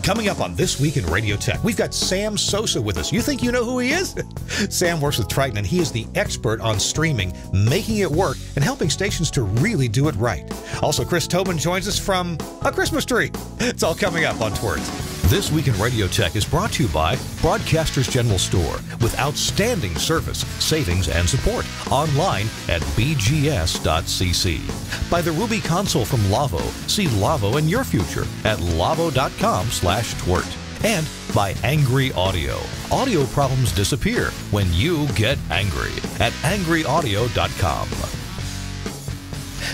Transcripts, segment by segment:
Coming up on This Week in Radio Tech, we've got Sam Sousa with us. You think you know who he is? Sam works with Triton, and he is the expert on streaming, making it work, and helping stations to really do it right. Also, Chris Tobin joins us from a Christmas tree. It's all coming up on TWiRT. This Week in Radio Tech is brought to you by Broadcasters General Store with outstanding service, savings, and support online at bgs.cc. By the Ruby console from Lavo. See Lavo in your future at lavo.com/TWiRT. And by Angry Audio. Audio problems disappear when you get angry at angryaudio.com.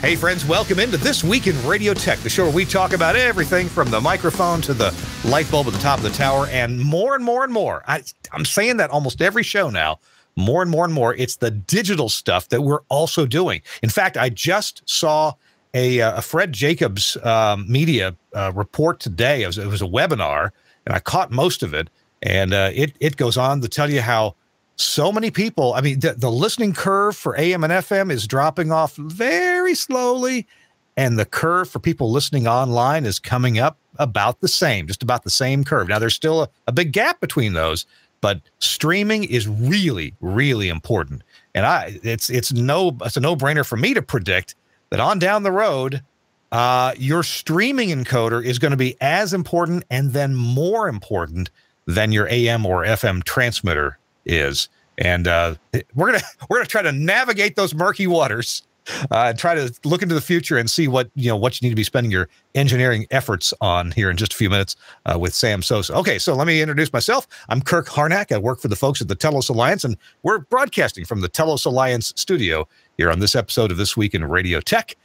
Hey friends, welcome into This Week in Radio Tech, the show where we talk about everything from the microphone to the light bulb at the top of the tower and more and more and more. I'm saying that almost every show now, more and more and more. It's the digital stuff that we're also doing. In fact, I just saw a Fred Jacobs media report today. It was a webinar, and I caught most of it, and it goes on to tell you how so many people, I mean, the listening curve for AM and FM is dropping off very slowly, and the curve for people listening online is coming up about the same, just about the same curve. Now, there's still a big gap between those, but streaming is really, really important. And it's a no-brainer for me to predict that on down the road, your streaming encoder is going to be as important and then more important than your AM or FM transmitter is. And we're gonna try to navigate those murky waters and try to look into the future and see what you need to be spending your engineering efforts on here in just a few minutes with Sam Sousa. Okay, so let me introduce myself. I'm Kirk Harnack. I work for the folks at the Telos Alliance, and we're broadcasting from the Telos Alliance studio here on this episode of This Week in Radio Tech.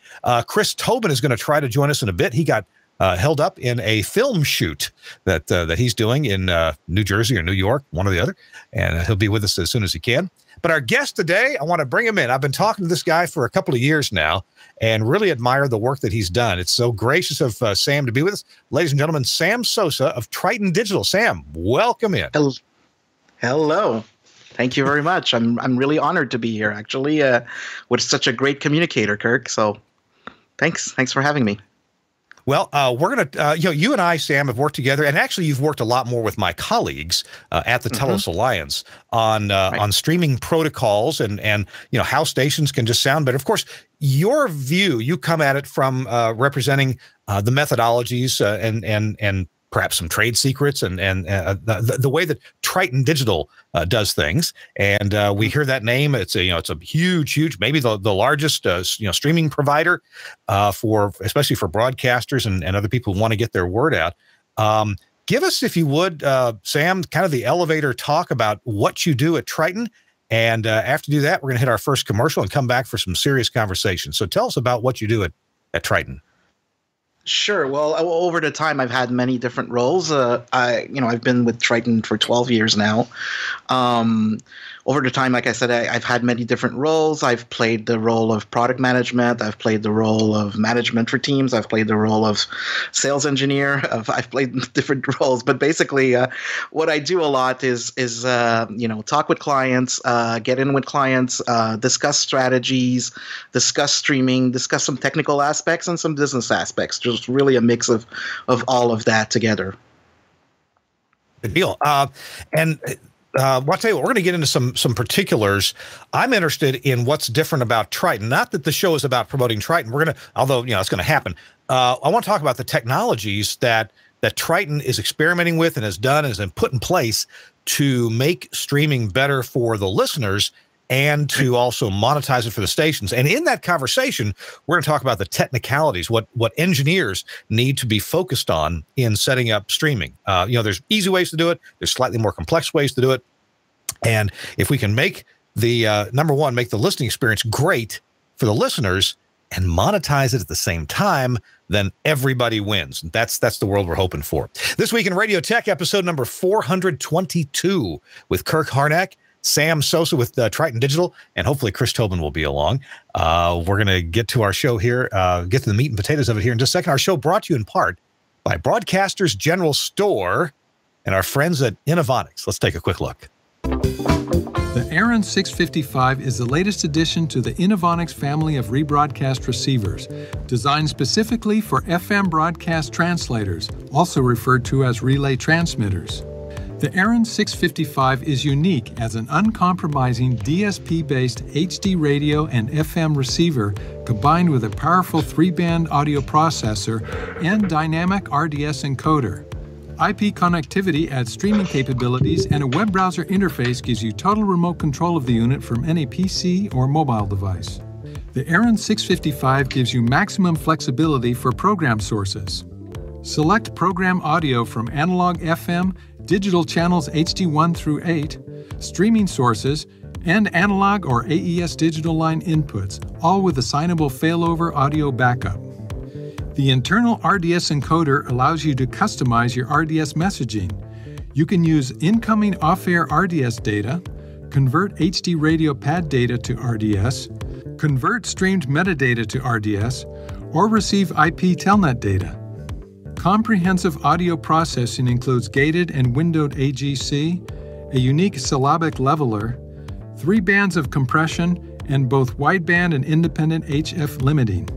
Chris Tobin is going to try to join us in a bit. He got held up in a film shoot that he's doing in New Jersey or New York, one or the other, and he'll be with us as soon as he can. But our guest today, I want to bring him in. I've been talking to this guy for a couple of years now and really admire the work that he's done. It's so gracious of Sam to be with us. Ladies and gentlemen, Sam Sousa of Triton Digital. Sam, welcome in. Hello. Thank you very much. I'm really honored to be here, actually, with such a great communicator, Kirk. So thanks for having me. Well, we're going to, you and I, Sam, have worked together, and actually you've worked a lot more with my colleagues at the Telos Alliance on streaming protocols and how stations can just sound better. Of course, your view, you come at it from representing the methodologies and perhaps some trade secrets and the way that Triton Digital does things. And we hear that name. It's a huge, maybe the largest streaming provider especially for broadcasters and other people who want to get their word out. Give us, if you would, Sam, kind of the elevator talk about what you do at Triton. And after you do that, we're going to hit our first commercial and come back for some serious conversation. So tell us about what you do at Triton. Sure. Well, over the time, I've had many different roles. I've been with Triton for 12 years now. Over the time, like I said, I've had many different roles. I've played the role of product management. I've played the role of management for teams. I've played the role of sales engineer. I've played different roles. But basically, what I do a lot is talk with clients, get in with clients, discuss strategies, discuss streaming, discuss some technical aspects and some business aspects. Just really a mix of all of that together. Good deal. I'll tell you what, we're going to get into some particulars. I'm interested in what's different about Triton. Not that the show is about promoting Triton. We're going to, although it's going to happen. I want to talk about the technologies that Triton is experimenting with and has done and has been put in place to make streaming better for the listeners and to also monetize it for the stations. And in that conversation, we're going to talk about the technicalities, what engineers need to be focused on in setting up streaming. There's easy ways to do it. There's slightly more complex ways to do it. And if we can make the, number one, make the listening experience great for the listeners and monetize it at the same time, then everybody wins. That's the world we're hoping for. This Week in Radio Tech, episode number 422 with Kirk Harnack, Sam Sousa with Triton Digital, and hopefully Chris Tobin will be along. We're going to get to our show here, get to the meat and potatoes of it here in just a second. Our show brought to you in part by Broadcasters General Store and our friends at Innovonics. Let's take a quick look. The The Aaron 655 is the latest addition to the Inovonics family of rebroadcast receivers, designed specifically for FM broadcast translators, also referred to as relay transmitters. The Aaron 655 is unique as an uncompromising DSP-based HD radio and FM receiver combined with a powerful 3-band audio processor and dynamic RDS encoder. IP connectivity adds streaming capabilities, and a web browser interface gives you total remote control of the unit from any PC or mobile device. The Aaron 655 gives you maximum flexibility for program sources. Select program audio from analog FM, digital channels HD1 through 8, streaming sources, and analog or AES digital line inputs, all with assignable failover audio backup. The internal RDS encoder allows you to customize your RDS messaging. You can use incoming off-air RDS data, convert HD radio pad data to RDS, convert streamed metadata to RDS, or receive IP telnet data. Comprehensive audio processing includes gated and windowed AGC, a unique syllabic leveler, 3 bands of compression, and both wideband and independent HF limiting.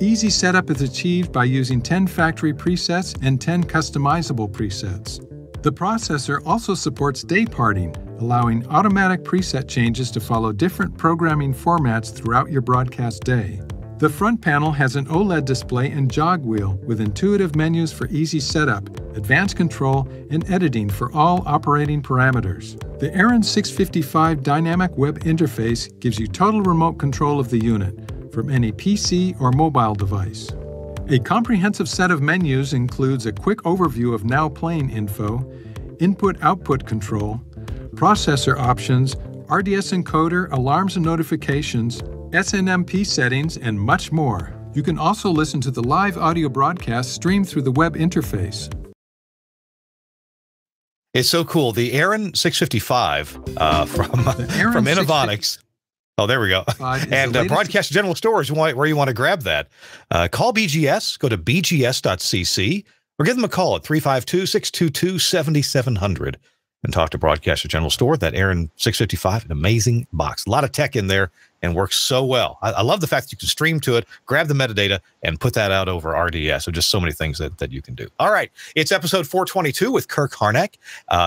Easy setup is achieved by using 10 factory presets and 10 customizable presets. The processor also supports day parting, allowing automatic preset changes to follow different programming formats throughout your broadcast day. The front panel has an OLED display and jog wheel with intuitive menus for easy setup, advanced control, and editing for all operating parameters. The Aaron 655 dynamic web interface gives you total remote control of the unit from any PC or mobile device. A comprehensive set of menus includes a quick overview of now playing info, input-output control, processor options, RDS encoder, alarms and notifications, SNMP settings, and much more. You can also listen to the live audio broadcast streamed through the web interface. It's so cool. The Aaron 655 from Inovonics. Oh, there we go. And Broadcast General Stores, where you want to grab that. Call BGS, go to bgs.cc, or give them a call at 352-622-7700 and talk to Broadcaster General Store. That Aaron 655, an amazing box. A lot of tech in there and works so well. I love the fact that you can stream to it, grab the metadata, and put that out over RDS. So just so many things that you can do. All right, it's episode 422 with Kirk Harnack.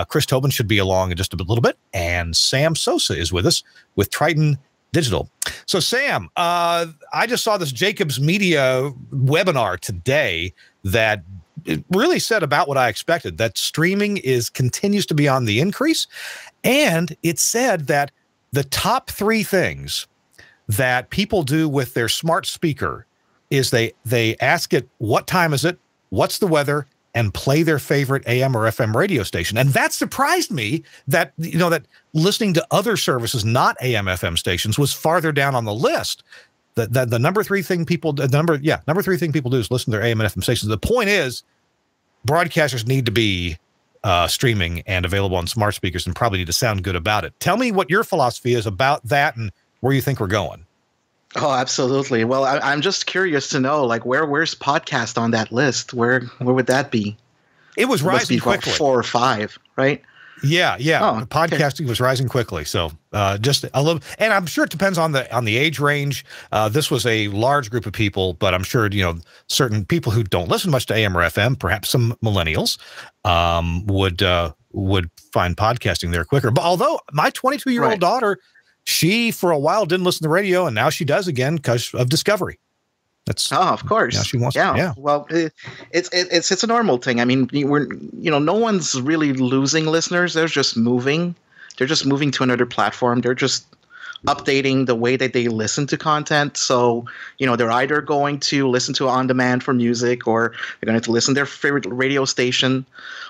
Chris Tobin should be along in just a little bit, and Sam Sousa is with us with Triton Digital. So Sam, I just saw this Jacobs Media webinar today that it really said about what I expected, that streaming continues to be on the increase. And it said that the top 3 things that people do with their smart speaker is they ask it, what time is it? What's the weather? And play their favorite AM or FM radio station. And that surprised me that, that listening to other services, not AM, FM stations, was farther down on the list. The number 3 thing people do is listen to their AM and FM stations. The point is, broadcasters need to be streaming and available on smart speakers and probably need to sound good about it. Tell me what your philosophy is about that and where you think we're going. Oh, absolutely. Well, I'm just curious to know, like, where's podcast on that list? Where would that be? It was rising quickly. 4 or 5, right? Yeah. Oh, podcasting was rising quickly. So just a little, and I'm sure it depends on the age range. This was a large group of people, but I'm sure certain people who don't listen much to AM or FM, perhaps some millennials, would find podcasting there quicker. But although my 22-year-old daughter, she for a while didn't listen to radio, and now she does again because of Discovery. Of course. Yeah, she wants. Yeah. Well, it's a normal thing. I mean, no one's really losing listeners. They're just moving. They're just moving to another platform. They're just updating the way that they listen to content. So, they're either going to listen to on demand for music, or they're going to listen to their favorite radio station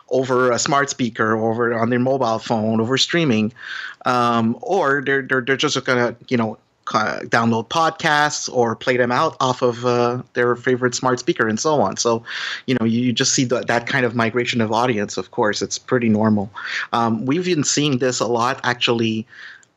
over a smart speaker, over on their mobile phone, over streaming, or they're just going to download podcasts or play them out off of their favorite smart speaker and so on. So, you just see that kind of migration of audience. Of course, it's pretty normal. We've been seeing this a lot, actually.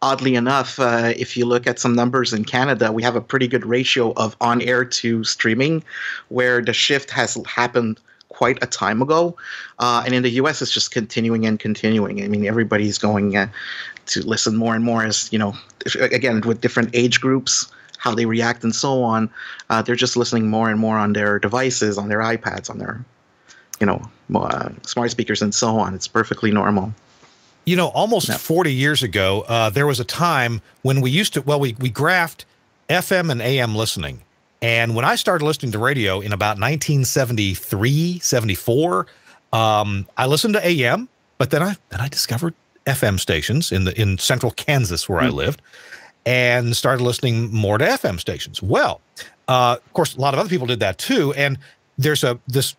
Oddly enough, if you look at some numbers in Canada, we have a pretty good ratio of on-air to streaming, where the shift has happened quite a time ago, and in the U.S. it's just continuing and continuing. I mean, everybody's going to listen more and more as, you know, again, with different age groups, how they react and so on. They're just listening more and more on their devices, on their iPads, on their, you know, smart speakers and so on. It's perfectly normal. You know, almost 40 years ago, there was a time when we used to, well, we graphed FM and AM listening. And when I started listening to radio in about 1973, 74, I listened to AM, but then I discovered FM stations in central Kansas where I lived, and started listening more to FM stations. Well, of course, a lot of other people did that too. And there's this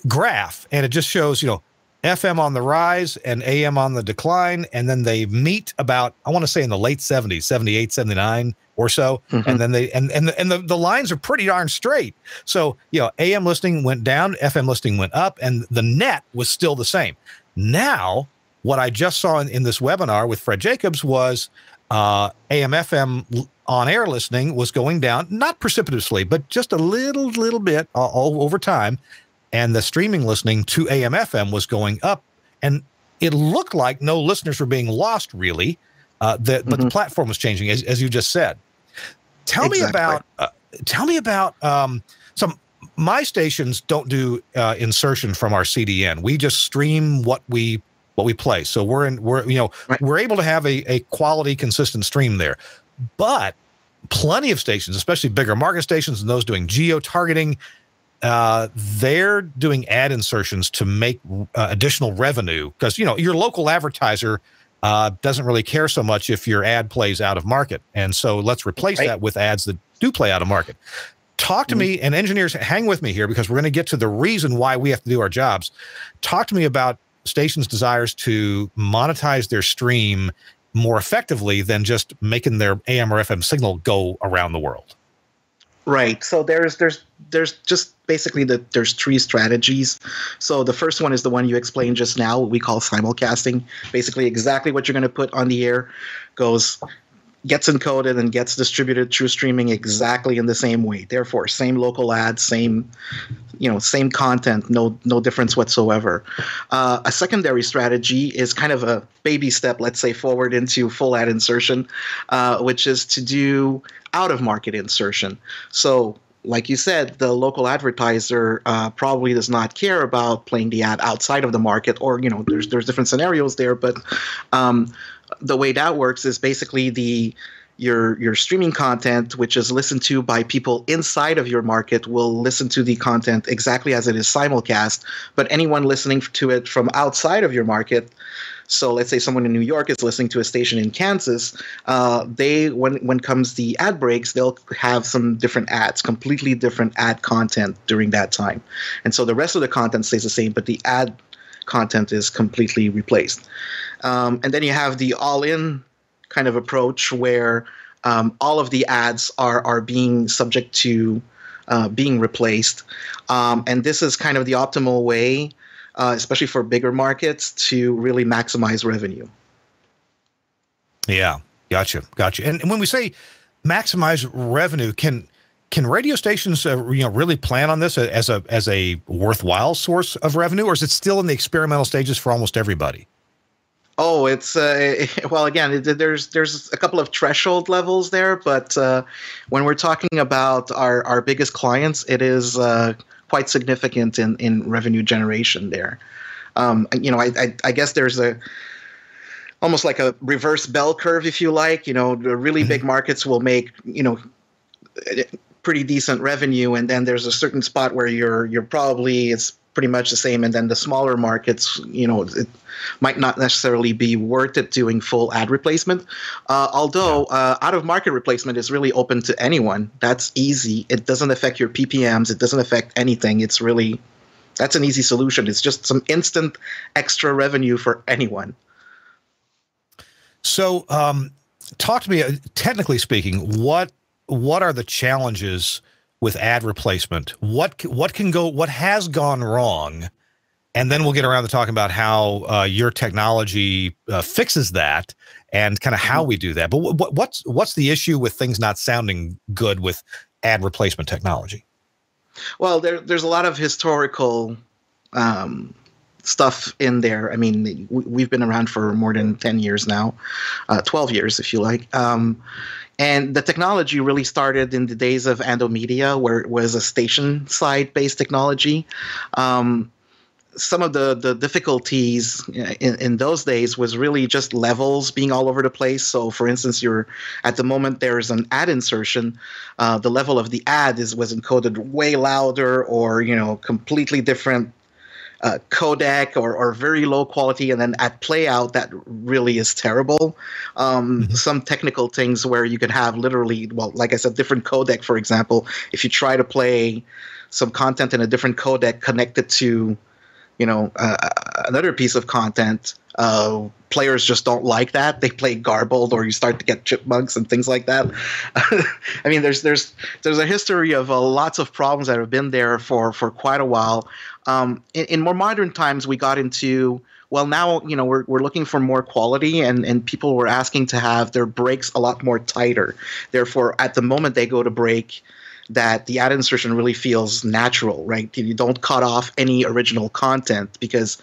graph, and it just shows, you know, FM on the rise and AM on the decline, and then they meet about, I want to say in the late 70s, 78, 79 or so, and then they and the lines are pretty darn straight. So, you know, AM listening went down, FM listening went up, and the net was still the same. Now, what I just saw in this webinar with Fred Jacobs was AM FM on-air listening was going down, not precipitously, but just a little bit all over time. And the streaming listening to AM FM was going up, and it looked like no listeners were being lost, really. But the platform was changing, as you just said. Tell me about some. My stations don't do insertion from our CDN. We just stream what we play. So we're able to have a quality, consistent stream there. But plenty of stations, especially bigger market stations and those doing geo-targeting, they're doing ad insertions to make additional revenue, because, you know, your local advertiser doesn't really care so much if your ad plays out of market. And so let's replace that with ads that do play out of market. Talk to me, and engineers, hang with me here, because we're going to get to the reason why we have to do our jobs. Talk to me about stations' desires to monetize their stream more effectively than just making their AM or FM signal go around the world. Right. So there's just basically there's three strategies. So the first one is the one you explained just now, what we call simulcasting. Basically, exactly what you're going to put on the air gets encoded and gets distributed through streaming exactly in the same way. Therefore, same local ads, same content, no difference whatsoever. A secondary strategy is kind of a baby step, let's say, forward into full ad insertion, which is to do out-of-market insertion. So, like you said, the local advertiser probably does not care about playing the ad outside of the market, or, you know, there's different scenarios there, but the way that works is basically your streaming content, which is listened to by people inside of your market, will listen to the content exactly as it is simulcast. But anyone listening to it from outside of your market, so let's say someone in New York is listening to a station in Kansas, when comes the ad breaks, they'll have some different ads, completely different ad content during that time. And so the rest of the content stays the same, but the ad content is completely replaced. And then you have the all-in kind of approach where all of the ads are being subject to being replaced. And this is kind of the optimal way, especially for bigger markets, to really maximize revenue. Yeah, gotcha. And when we say maximize revenue, can radio stations really plan on this as a worthwhile source of revenue, or is it still in the experimental stages for almost everybody? Oh, it's well, again, there's a couple of threshold levels there, but when we're talking about our biggest clients, it is quite significant in revenue generation there. I guess there's almost like a reverse bell curve, if you like. You know, the really big markets will make, you know, pretty decent revenue, and then there's a certain spot where you're probably, it's pretty much the same, and then the smaller markets, you know, it might not necessarily be worth it doing full ad replacement. Although out of market replacement is really open to anyone. That's easy. It doesn't affect your PPMs. It doesn't affect anything. That's an easy solution. It's just some instant extra revenue for anyone. So talk to me, technically speaking, what are the challenges with ad replacement? What has gone wrong? And then we'll get around to talking about how your technology fixes that, and kind of how we do that. But what's the issue with things not sounding good with ad replacement technology? Well, there's a lot of historical stuff in there. I mean, we've been around for more than 10 years now, 12 years if you like. And the technology really started in the days of Andomedia, where it was a station side based technology. Some of the difficulties in those days was really just levels being all over the place. So, for instance, at the moment there's an ad insertion, the level of the ad was encoded way louder, or completely different codec, or very low quality, and then at play out that really is terrible. Some technical things where you could have literally, well, like I said, different codec. For example, if you try to play some content in a different codec connected to another piece of content, players just don't like that. They play garbled, or you start to get chipmunks and things like that. I mean, there's a history of lots of problems that have been there for quite a while. In more modern times, we got into, well, now we're looking for more quality, and people were asking to have their breaks a lot more tighter. Therefore, at the moment they go to break, that the ad insertion really feels natural, right? You don't cut off any original content, because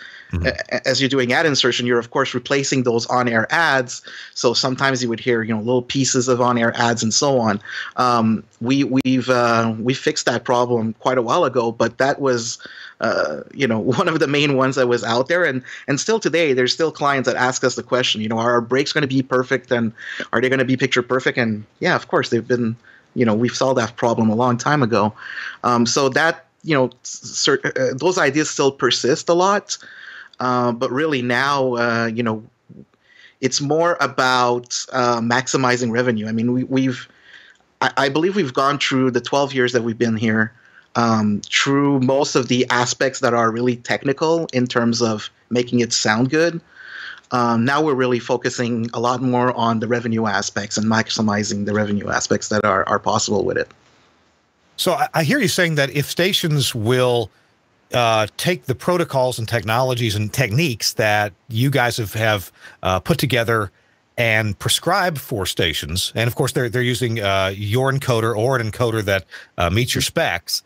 as you're doing ad insertion, you're of course replacing those on-air ads. So sometimes you would hear little pieces of on-air ads and so on. We fixed that problem quite a while ago, but that was one of the main ones that was out there, and still today there's still clients that ask us the question, are our breaks going to be perfect, and are they going to be picture perfect? And yeah, of course they've been. We've solved that problem a long time ago. So that, those ideas still persist a lot. But really now, it's more about maximizing revenue. I mean, I believe we've gone through the 12 years that we've been here, through most of the aspects that are really technical in terms of making it sound good. Now we're really focusing a lot more on the revenue aspects and maximizing the revenue aspects that are possible with it. So I hear you saying that if stations will take the protocols and technologies and techniques that you guys have put together and prescribe for stations, and of course they're using your encoder or an encoder that meets your specs,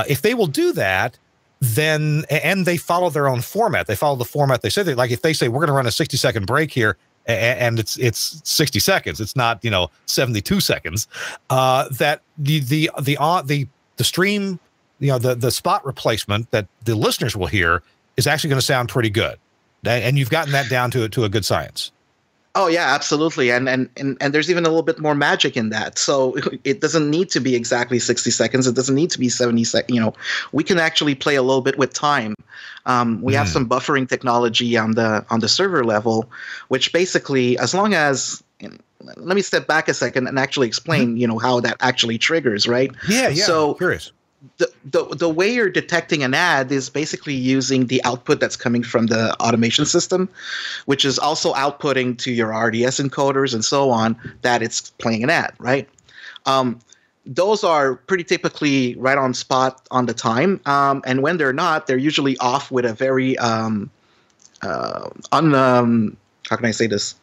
if they will do that, then, and they follow their own format. They follow the format they say. Like if they say we're going to run a 60-second break here, and it's 60 seconds, it's not 72 seconds. That the stream, the spot replacement that the listeners will hear is actually going to sound pretty good, and you've gotten that down to a good science. Oh yeah, absolutely, and there's even a little bit more magic in that. So it doesn't need to be exactly 60 seconds. It doesn't need to be 70 seconds. We can actually play a little bit with time. We have some buffering technology on the server level, which basically, as long as, let me step back a second and actually explain, how that actually triggers, right? Yeah. So curious. The way you're detecting an ad is basically using the output that's coming from the automation system, which is also outputting to your RDS encoders and so on, that it's playing an ad, right? Those are pretty typically right on spot on the time. And when they're not, they're usually off with a very, how can I say this?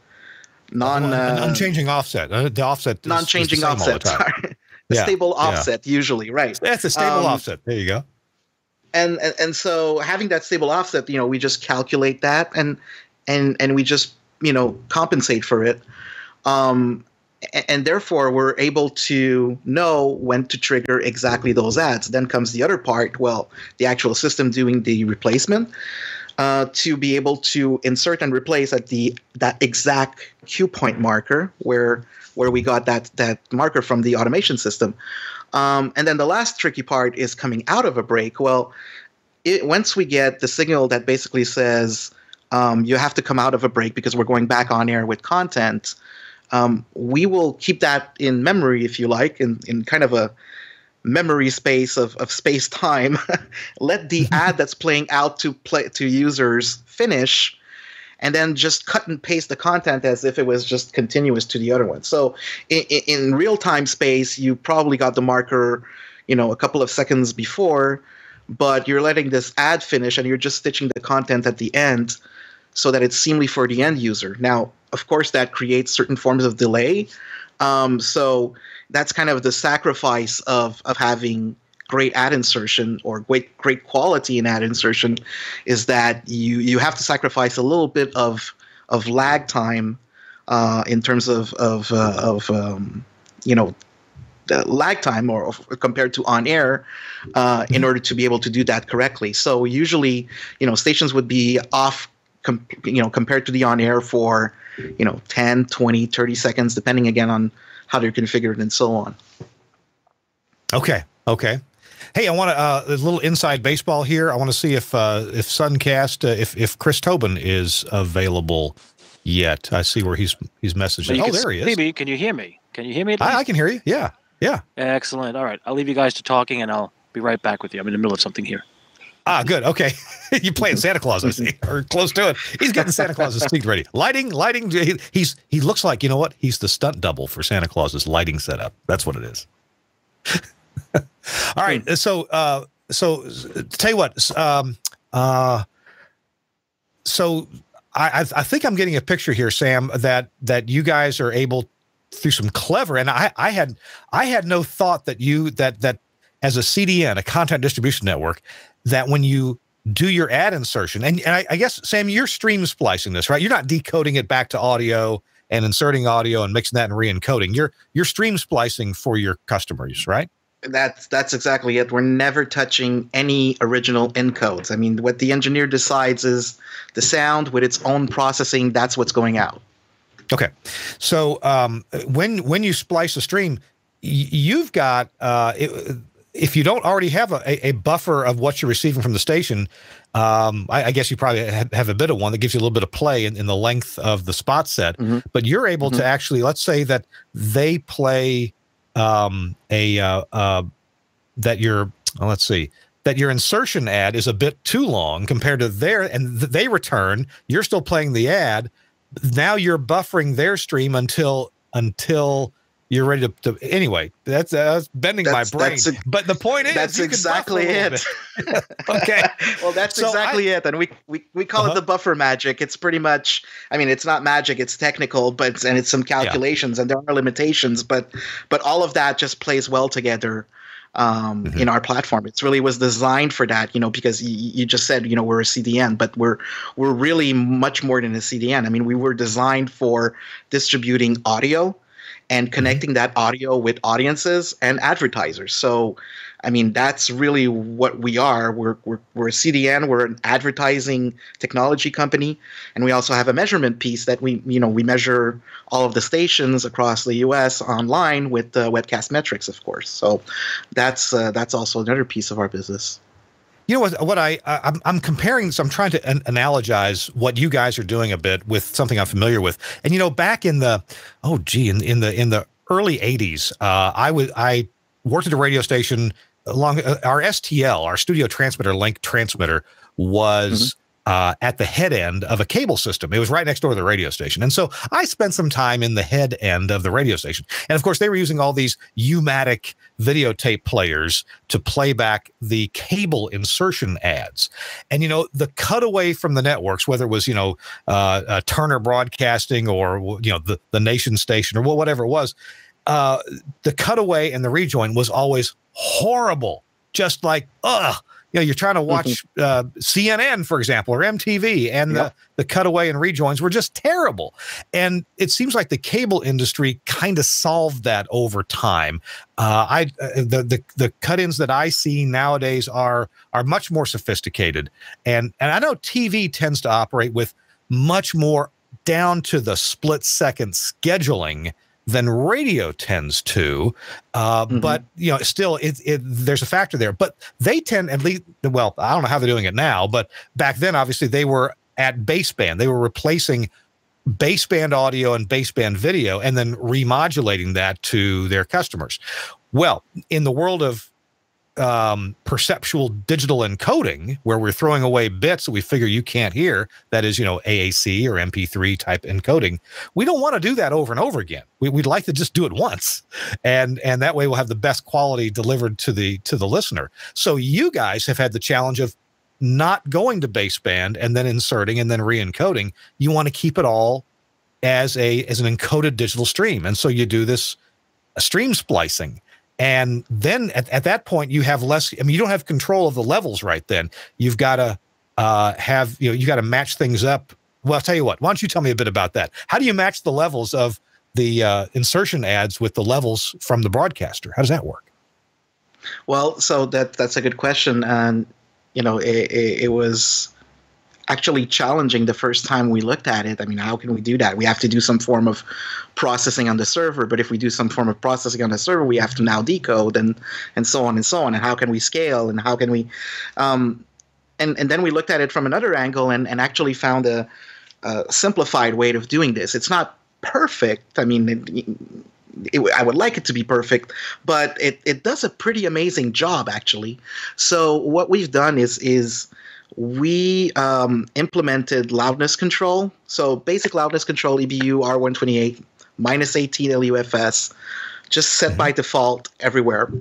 An unchanging offset. The offset non-changing offset. Sorry. Stable offset, usually, right? That's a stable offset. There you go. And so having that stable offset, we just calculate that and we just compensate for it, and therefore we're able to know when to trigger exactly those ads. Then comes the other part. Well, the actual system doing the replacement, to be able to insert and replace at that exact cue point marker where we got that marker from the automation system. And then the last tricky part is coming out of a break. Well, once we get the signal that basically says you have to come out of a break because we're going back on air with content, we will keep that in memory, if you like, in kind of a memory space of space-time, let the ad that's playing out to users finish, and then just cut and paste the content as if it was just continuous to the other one. So in real-time space, you probably got the marker, a couple of seconds before, but you're letting this ad finish and you're just stitching the content at the end so that it's seamless for the end user. Now, of course, that creates certain forms of delay. So that's kind of the sacrifice of having great ad insertion or great quality in ad insertion is that you have to sacrifice a little bit of lag time in terms of the lag time or compared to on air in order to be able to do that correctly. So usually, stations would be off compared to the on air for 10, 20, 30 seconds, depending again on how they're configured and so on. Okay. Hey, I want a little inside baseball here. I want to see if Suncast, if Chris Tobin is available yet. I see where he's messaging. Oh, there he is. Maybe, can you hear me? Can you hear me? I can hear you. Yeah. Excellent. All right, I'll leave you guys to talking, and I'll be right back with you. I'm in the middle of something here. Good. Okay. You playing Santa Claus, I see, or close to it. He's getting Santa Claus's seat ready. Lighting. He looks like, he's the stunt double for Santa Claus's lighting setup. That's what it is. All right. So tell you what. So I think I'm getting a picture here, Sam, that you guys are able through some clever, and I had no thought that that as a CDN, a content distribution network, that when you do your ad insertion, and I guess, Sam, you're stream splicing this, right? You're not decoding it back to audio and inserting audio and mixing that and re-encoding. You're stream splicing for your customers, right? That's exactly it. We're never touching any original encodes. I mean, what the engineer decides is the sound with its own processing, that's what's going out. Okay. So when you splice a stream, you've got if you don't already have a buffer of what you're receiving from the station, I guess you probably have a bit of one that gives you a little bit of play in the length of the spot set. Mm-hmm. But you're able to actually, let's say that they play that your insertion ad is a bit too long compared to and they return, you're still playing the ad. Now you're buffering their stream until you're ready to anyway, that's bending my brain. But the point is, that's exactly it. Okay. Well, that's exactly it. And we call it the buffer magic. It's pretty much, I mean, it's not magic, it's technical, but it's some calculations and there are limitations, but all of that just plays well together in our platform. It really was designed for that, because you just said, we're a CDN, but we're really much more than a CDN. I mean, we were designed for distributing audio and connecting that audio with audiences and advertisers. So, I mean, that's really what we are. We're a CDN. We're an advertising technology company, and we also have a measurement piece that we measure all of the stations across the U.S. online with webcast metrics, of course. So, that's also another piece of our business. You know what I'm comparing, so I'm trying to analogize what you guys are doing a bit with something I'm familiar with. And back in the in the early 80s, I worked at a radio station along our STL, our studio transmitter link transmitter was at the head end of a cable system. It was right next door to the radio station. And so I spent some time in the head end of the radio station. And of course, they were using all these U-matic videotape players to play back the cable insertion ads. And, the cutaway from the networks, whether it was, Turner Broadcasting or, the Nation station or whatever it was, the cutaway and the rejoin was always horrible. Just like, you're trying to watch CNN, for example, or MTV, and the cutaway and rejoins were just terrible. And it seems like the cable industry kind of solved that over time. The cut-ins that I see nowadays are much more sophisticated, and I know TV tends to operate with much more down to the split-second scheduling than radio tends to, but still, there's a factor there. But they tend, at least, well, I don't know how they're doing it now, but back then, obviously, they were at baseband. They were replacing baseband audio and baseband video, and then remodulating that to their customers. Well, in the world of perceptual digital encoding, where we're throwing away bits that we figure you can't hear, that is, AAC or MP3 type encoding, we don't want to do that over and over again. We'd like to just do it once, and that way we'll have the best quality delivered to the listener. So you guys have had the challenge of not going to baseband and then inserting and then re-encoding. You want to keep it all as an encoded digital stream, and so you do this stream splicing. And then at that point, you have less. I mean, you don't have control of the levels right then. You've got to you got to match things up. Well, I'll tell you what. Why don't you tell me a bit about that? How do you match the levels of the insertion ads with the levels from the broadcaster? How does that work? Well, so that's a good question, and it was actually challenging the first time we looked at it. I mean, how can we do that? We have to do some form of processing on the server, but if we do some form of processing on the server, we have to now decode and so on and so on. And how can we scale? And how can we? And then we looked at it from another angle and actually found a simplified way of doing this. It's not perfect. I mean, I would like it to be perfect, but it does a pretty amazing job, actually. So what we've done is we implemented loudness control. So basic loudness control, EBU R128, minus 18 LUFS, just set by default everywhere.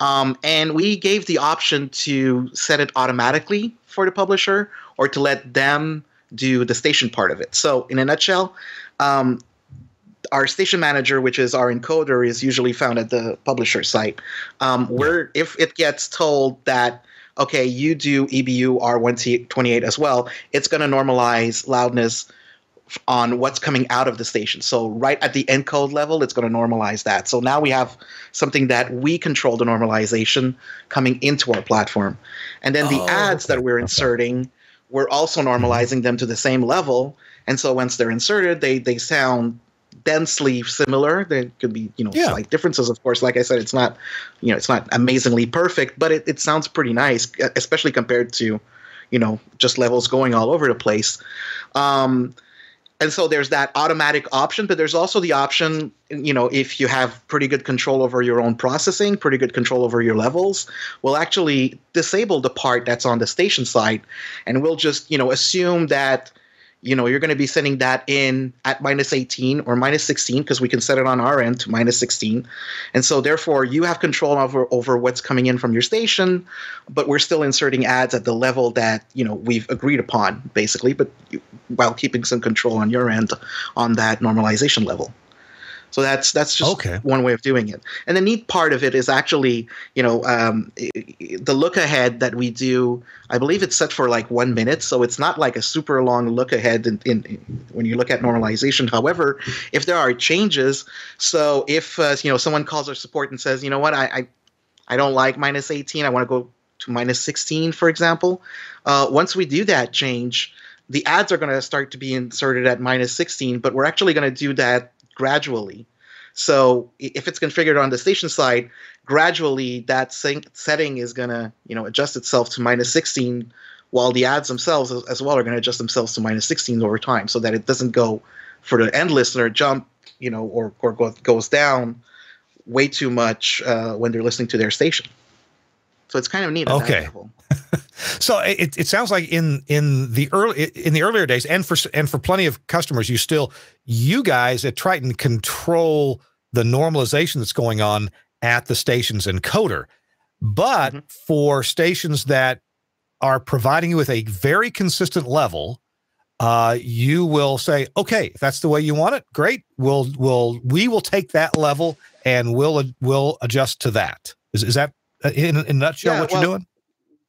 And we gave the option to set it automatically for the publisher or to let them do the station part of it. So in a nutshell, our station manager, which is our encoder, is usually found at the publisher site. Where if it gets told that, okay, you do EBU R128 as well, it's going to normalize loudness on what's coming out of the station. So right at the encode level, it's going to normalize that. So now we have something that we control the normalization coming into our platform. And then the ads that we're inserting, we're also normalizing them to the same level. And so once they're inserted, they sound densely similar. There could be, slight differences, of course. Like I said, it's not, it's not amazingly perfect, but it sounds pretty nice, especially compared to, just levels going all over the place. And so there's that automatic option, but there's also the option, if you have pretty good control over your own processing, pretty good control over your levels, we'll actually disable the part that's on the station side, and we'll just, assume that you're going to be sending that in at minus 18 or minus 16 because we can set it on our end to minus 16. And so therefore you have control over what's coming in from your station, but we're still inserting ads at the level that, we've agreed upon basically, but while keeping some control on your end on that normalization level. So that's just one way of doing it. And the neat part of it is actually, the look ahead that we do, I believe it's set for like 1 minute. So it's not like a super long look ahead when you look at normalization. However, if there are changes, so if, someone calls our support and says, I don't like minus 18, I want to go to minus 16, for example. Once we do that change, the ads are going to start to be inserted at minus 16, but we're actually going to do that gradually. So if it's configured on the station side, gradually that setting is going to adjust itself to minus 16, while the ads themselves as well are going to adjust themselves to minus 16 over time, so that it doesn't go for the end listener jump or goes down way too much when they're listening to their station. So it's kind of neat at that level. So it sounds like in the earlier days, and for plenty of customers, you guys at Triton control the normalization that's going on at the station's encoder. But for stations that are providing you with a very consistent level, you will say, okay, if that's the way you want it, great. We will take that level and we'll adjust to that. Is that in a nutshell what you're doing?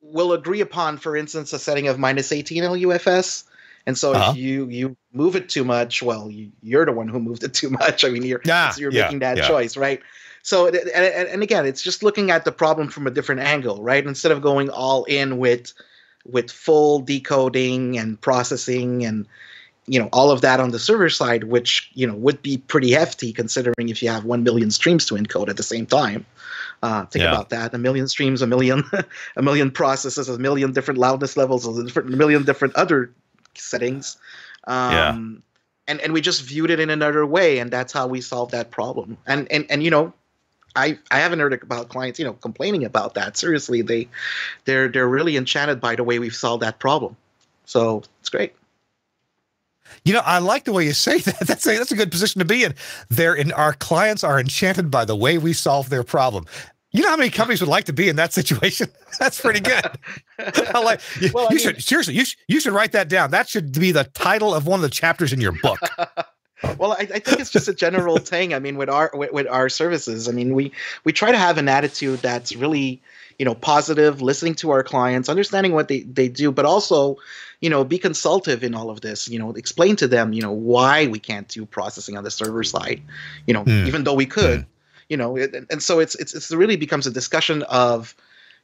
We'll agree upon, for instance, a setting of minus 18 LUFS. And so if you move it too much, well, you're the one who moved it too much. I mean, you're making that choice, right? So, and again, it's just looking at the problem from a different angle, right? Instead of going all in with full decoding and processing and, all of that on the server side, which, would be pretty hefty considering if you have 1 million streams to encode at the same time. Think about that. 1 million streams, a million processes, a million different loudness levels, a million different other settings. And we just viewed it in another way, and that's how we solved that problem. And I haven't heard about clients, complaining about that. Seriously, they're really enchanted by the way we've solved that problem. So it's great. I like the way you say that. That's a good position to be in. Our clients are enchanted by the way we solve their problem. You know how many companies would like to be in that situation? That's pretty good. You should write that down. That should be the title of one of the chapters in your book. Well, I think it's just a general thing. I mean, with our services, I mean, we try to have an attitude that's really, positive, listening to our clients, understanding what they do, but also, be consultative in all of this. Explain to them, why we can't do processing on the server side, even though we could, and so it really becomes a discussion of,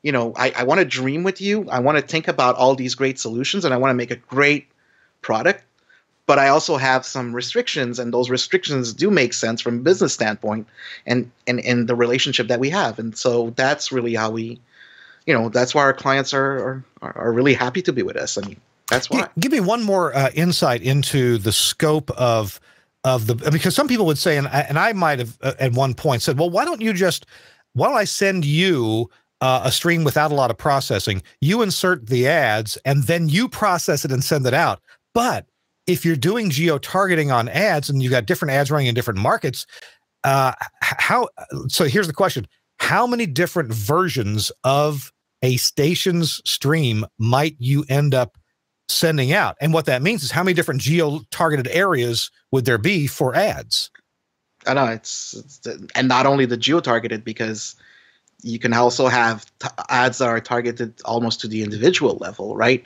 I want to dream with you. I want to think about all these great solutions, and I want to make a great product. But I also have some restrictions, and those restrictions do make sense from a business standpoint and the relationship that we have. And so that's really how we, that's why our clients are really happy to be with us. I mean, that's why. Give me one more insight into the scope of because some people would say, and I might have at one point said, well, why don't I send you a stream without a lot of processing, you insert the ads, and then you process it and send it out. But if you're doing geo-targeting on ads and you've got different ads running in different markets, so here's the question. How many different versions of a station's stream might you end up sending out? And what that means is how many different geo-targeted areas would there be for ads? I know and not only the geo-targeted, because you can also have ads that are targeted almost to the individual level, right?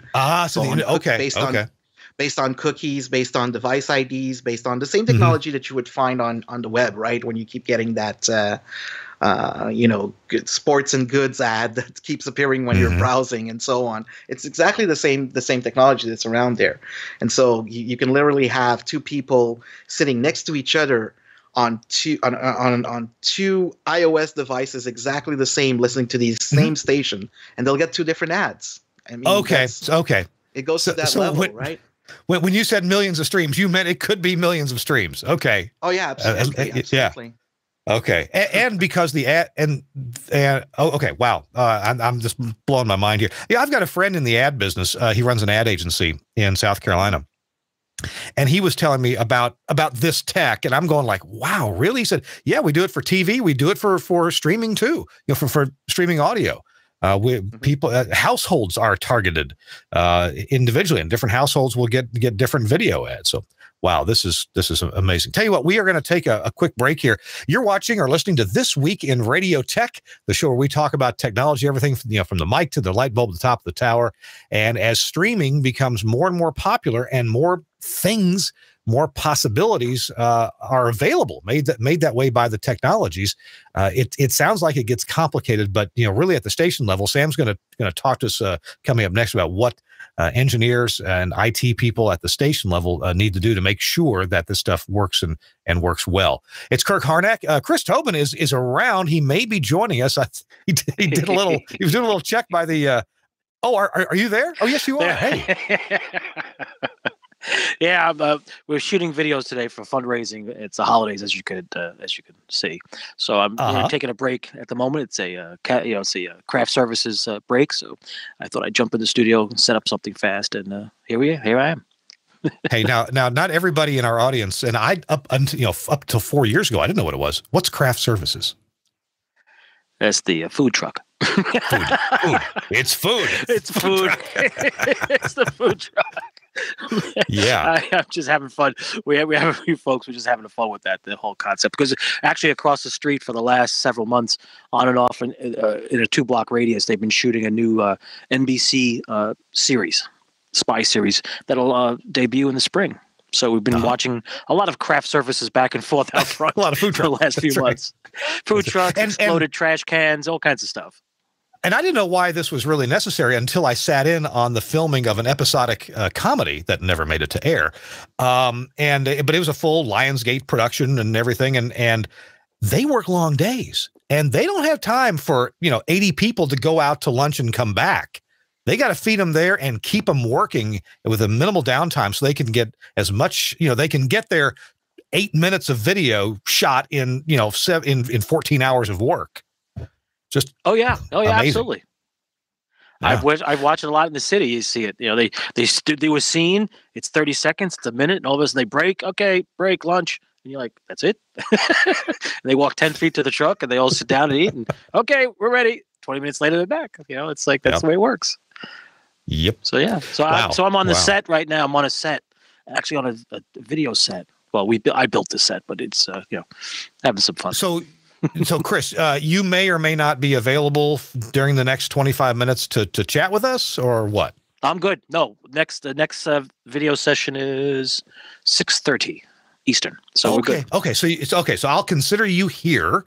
Based on cookies, based on device IDs, based on the same technology that you would find on the web, right? When you keep getting that, good sports and goods ad that keeps appearing when you're browsing and so on. It's exactly the same technology that's around there. And so you can literally have two people sitting next to each other on two iOS devices, exactly the same, listening to the same station, and they'll get two different ads. I mean, okay. It goes to that level, right? When you said millions of streams, you meant it could be millions of streams. Okay. Oh yeah, absolutely. Yeah. Okay. And because the ad okay. Wow. I'm just blowing my mind here. Yeah. I've got a friend in the ad business. He runs an ad agency in South Carolina. And he was telling me about this tech, and I'm going like, wow, really? He said, yeah, we do it for TV. We do it for streaming too, for streaming audio. People, households are targeted individually, and different households will get different video ads. So, wow, this is amazing. Tell you what, we are going to take a quick break here. You're watching or listening to This Week in Radio Tech, the show where we talk about technology, everything from the mic to the light bulb at the top of the tower. And as streaming becomes more and more popular, and more things, more possibilities are available, made that way by the technologies. It sounds like it gets complicated, but really at the station level, Sam's going to talk to us coming up next about what engineers and IT people at the station level need to do to make sure that this stuff works and works well. It's Kirk Harnack. Chris Tobin is around. He may be joining us. He did a little. He was doing a little check by the. Oh, are you there? Oh, yes, you are. Hey. Yeah, we're shooting videos today for fundraising. It's the holidays, as you could see. So I'm taking a break at the moment. It's a craft services break. So I thought I'd jump in the studio and set up something fast. And here I am. Hey, now, not everybody in our audience, and up till 4 years ago, I didn't know what it was. What's craft services? That's the food truck. Food. It's food. It's food. It's the food truck. Yeah, I'm just having fun. We have a few folks. We're just having fun with the whole concept, because actually across the street for the last several months, on and off in a 2-block radius, they've been shooting a new NBC series, spy series that'll debut in the spring. So we've been watching a lot of craft services back and forth out front. A lot of food trucks for the last few months. Food trucks, exploded trash cans, all kinds of stuff. And I didn't know why this was really necessary until I sat in on the filming of an episodic comedy that never made it to air. But it was a full Lionsgate production and everything. And they work long days, and they don't have time for, 80 people to go out to lunch and come back. They got to feed them there and keep them working with a minimal downtime so they can get as much, they can get their 8 minutes of video shot in, in 14 hours of work. Just amazing. Absolutely. Yeah. I've watched it a lot in the city. You see it. They do a scene. It's 30 seconds. It's a minute, and all of a sudden they break. Okay, break, lunch, and you're like, that's it. And they walk 10 feet to the truck, and they all sit down and eat. And okay, we're ready. 20 minutes later, they're back. It's like that's the way it works. Yep. So yeah. So I'm on the set right now. I'm on a set, actually on a video set. well, I built this set, but it's having some fun. So Chris, you may or may not be available during the next 25 minutes to chat with us, or what? I'm good. No, the next video session is 6:30 Eastern. So we're good. Okay. So it's okay. So I'll consider you here.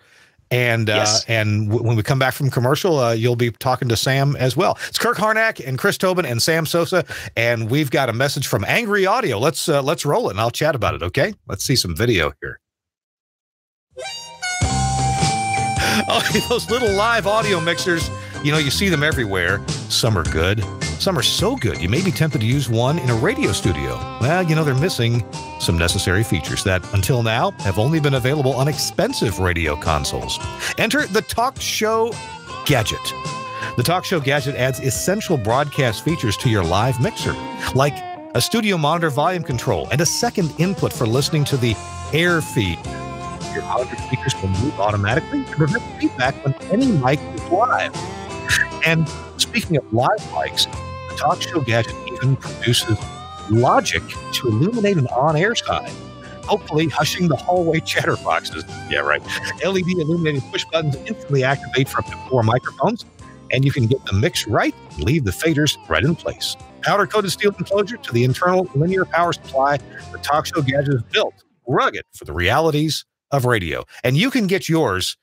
And when we come back from commercial, you'll be talking to Sam as well. It's Kirk Harnack and Chris Tobin and Sam Sousa, and we've got a message from Angry Audio. Let's roll it, and I'll chat about it. Okay, let's see some video here. Oh, those little live audio mixers, you see them everywhere. Some are good. Some are so good, you may be tempted to use one in a radio studio. Well, they're missing some necessary features that, until now, have only been available on expensive radio consoles. Enter the Talk Show Gadget. The Talk Show Gadget adds essential broadcast features to your live mixer, like a studio monitor volume control and a second input for listening to the air feed. Your audio speakers will move automatically to prevent feedback when any mic is live. And speaking of live mics, the Talk Show Gadget even produces logic to illuminate an on-air sign, hopefully hushing the hallway chatterboxes. Yeah, right. LED illuminated push buttons instantly activate for up to 4 microphones, and you can get the mix right and leave the faders right in place. Powder-coated steel enclosure to the internal linear power supply, the Talk Show Gadget is built rugged for the realities of radio. And you can get yours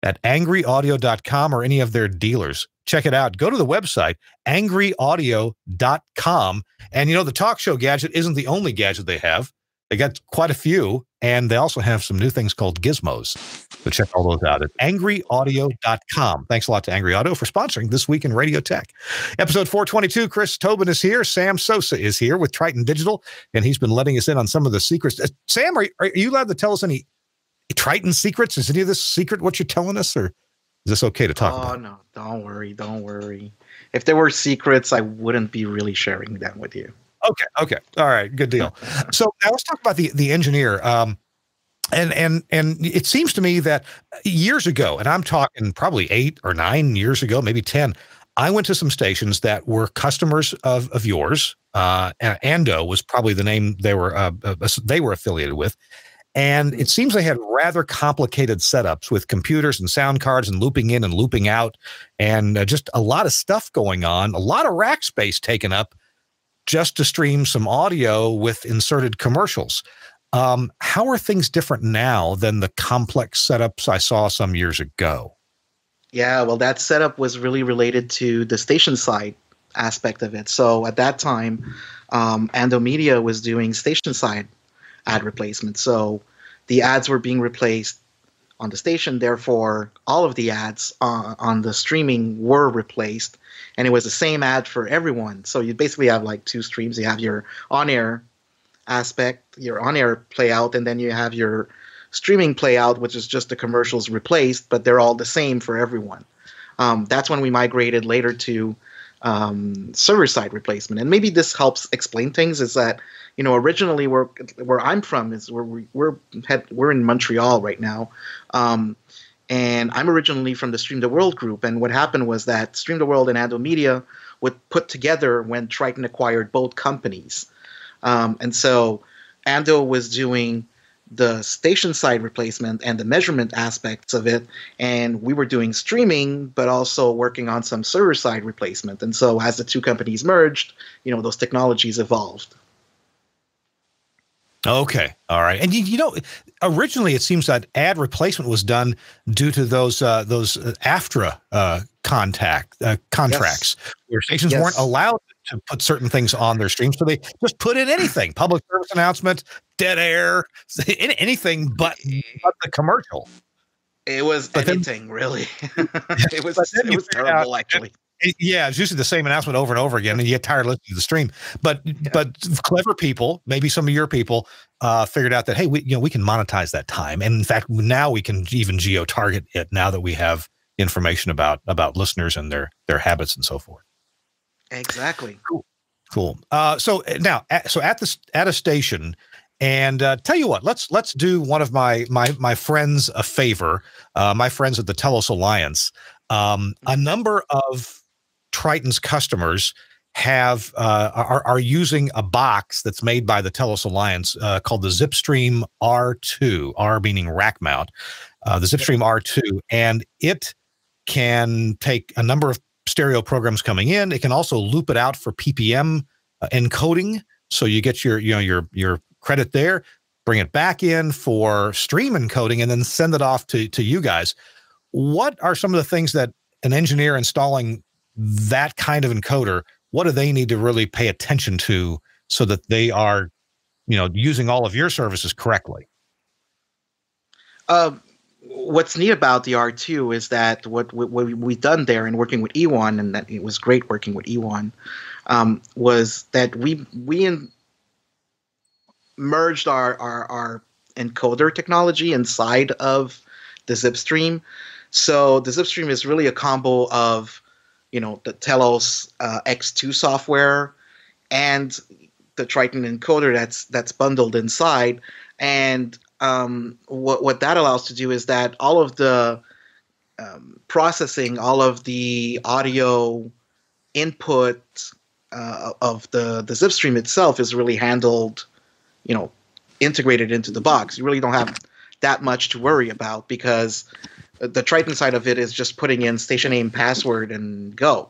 at angryaudio.com or any of their dealers. Check it out. Go to the website, angryaudio.com. And the Talk Show Gadget isn't the only gadget they have. They got quite a few, and they also have some new things called gizmos. So check all those out at angryaudio.com. Thanks a lot to Angry Audio for sponsoring This Week in Radio Tech. Episode 422, Chris Tobin is here. Sam Sousa is here with Triton Digital, and he's been letting us in on some of the secrets. Sam, are you allowed to tell us any Triton secrets? Is any of this secret what you're telling us, or is this okay to talk about? Oh, no, don't worry. If there were secrets, I wouldn't be really sharing them with you. Okay. All right, good deal. So now let's talk about the engineer. And it seems to me that years ago, and I'm talking probably 8 or 9 years ago, maybe 10, I went to some stations that were customers of yours. Ando was probably the name they were affiliated with. And it seems they had rather complicated setups with computers and sound cards and looping in and looping out, and just a lot of stuff going on, a lot of rack space taken up just to stream some audio with inserted commercials. How are things different now than the complex setups I saw some years ago? Yeah, well, that setup was really related to the station side aspect of it. So at that time, Ando Media was doing station side ad replacement. So the ads were being replaced on the station. Therefore, all of the ads on the streaming were replaced, and it was the same ad for everyone. So you basically have like 2 streams. You have your on-air aspect, your on-air playout, and then you have your streaming playout, which is just the commercials replaced, but they're all the same for everyone. That's when we migrated later to server-side replacement. And maybe this helps explain things, is that originally where I'm from is we're in Montreal right now, and I'm originally from the Stream the World group. And what happened was that Stream the World and Ando Media would put together when Triton acquired both companies, and so Ando was doing the station side replacement and the measurement aspects of it, and we were doing streaming, but also working on some server side replacement. And so as the 2 companies merged, those technologies evolved. Okay. All right. And originally it seems that ad replacement was done due to those AFTRA contracts, where stations weren't allowed to put certain things on their streams. So they just put in anything, public service announcement, dead air, anything but the commercial. It was anything, really. It was terrible, actually. Yeah, it's usually the same announcement over and over again, and you get tired of listening to the stream. But clever people, maybe some of your people, figured out that, hey, we can monetize that time, and in fact, now we can even geo-target it now that we have information about listeners and their habits and so forth. Exactly. Cool. So now, at a station, and tell you what, let's do one of my friends a favor. My friends at the Telos Alliance, a number of Triton's customers have are using a box that's made by the Telos Alliance called the ZipStream R2, R meaning rack mount, the ZipStream R2, and it can take a number of stereo programs coming in. It can also loop it out for PPM encoding, so you get your credit there, bring it back in for stream encoding, and then send it off to you guys. What are some of the things that an engineer installing that kind of encoder, what do they need to really pay attention to so that they are, using all of your services correctly? What's neat about the R2 is that what we've done there in working with E1, and that it was great working with E1, was that we merged our encoder technology inside of the ZipStream. So the ZipStream is really a combo of the Telos X2 software and the Triton encoder that's bundled inside. And what that allows to do is that all of the processing, all of the audio input of the ZipStream itself is really handled, integrated into the box. You really don't have that much to worry about because the Triton side of it is just putting in station name, password, and go.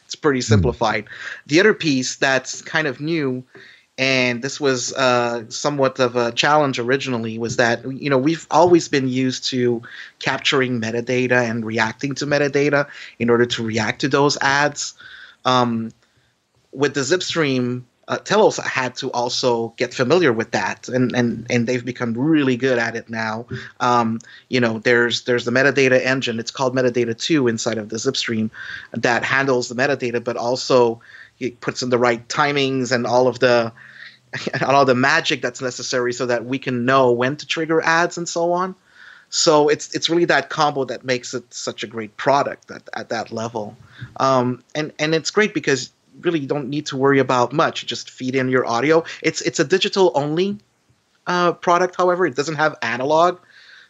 It's pretty simplified. The other piece that's kind of new, and this was somewhat of a challenge originally, was that we've always been used to capturing metadata and reacting to metadata in order to react to those ads. With the ZipStream, Telos had to also get familiar with that, and they've become really good at it now. There's the metadata engine. It's called Metadata 2 inside of the ZipStream that handles the metadata, but also it puts in the right timings and all the magic that's necessary so that we can know when to trigger ads and so on. So it's really that combo that makes it such a great product at that level. And it's great because really you don't need to worry about much. You just feed in your audio. It's a digital only product. However, it doesn't have analog,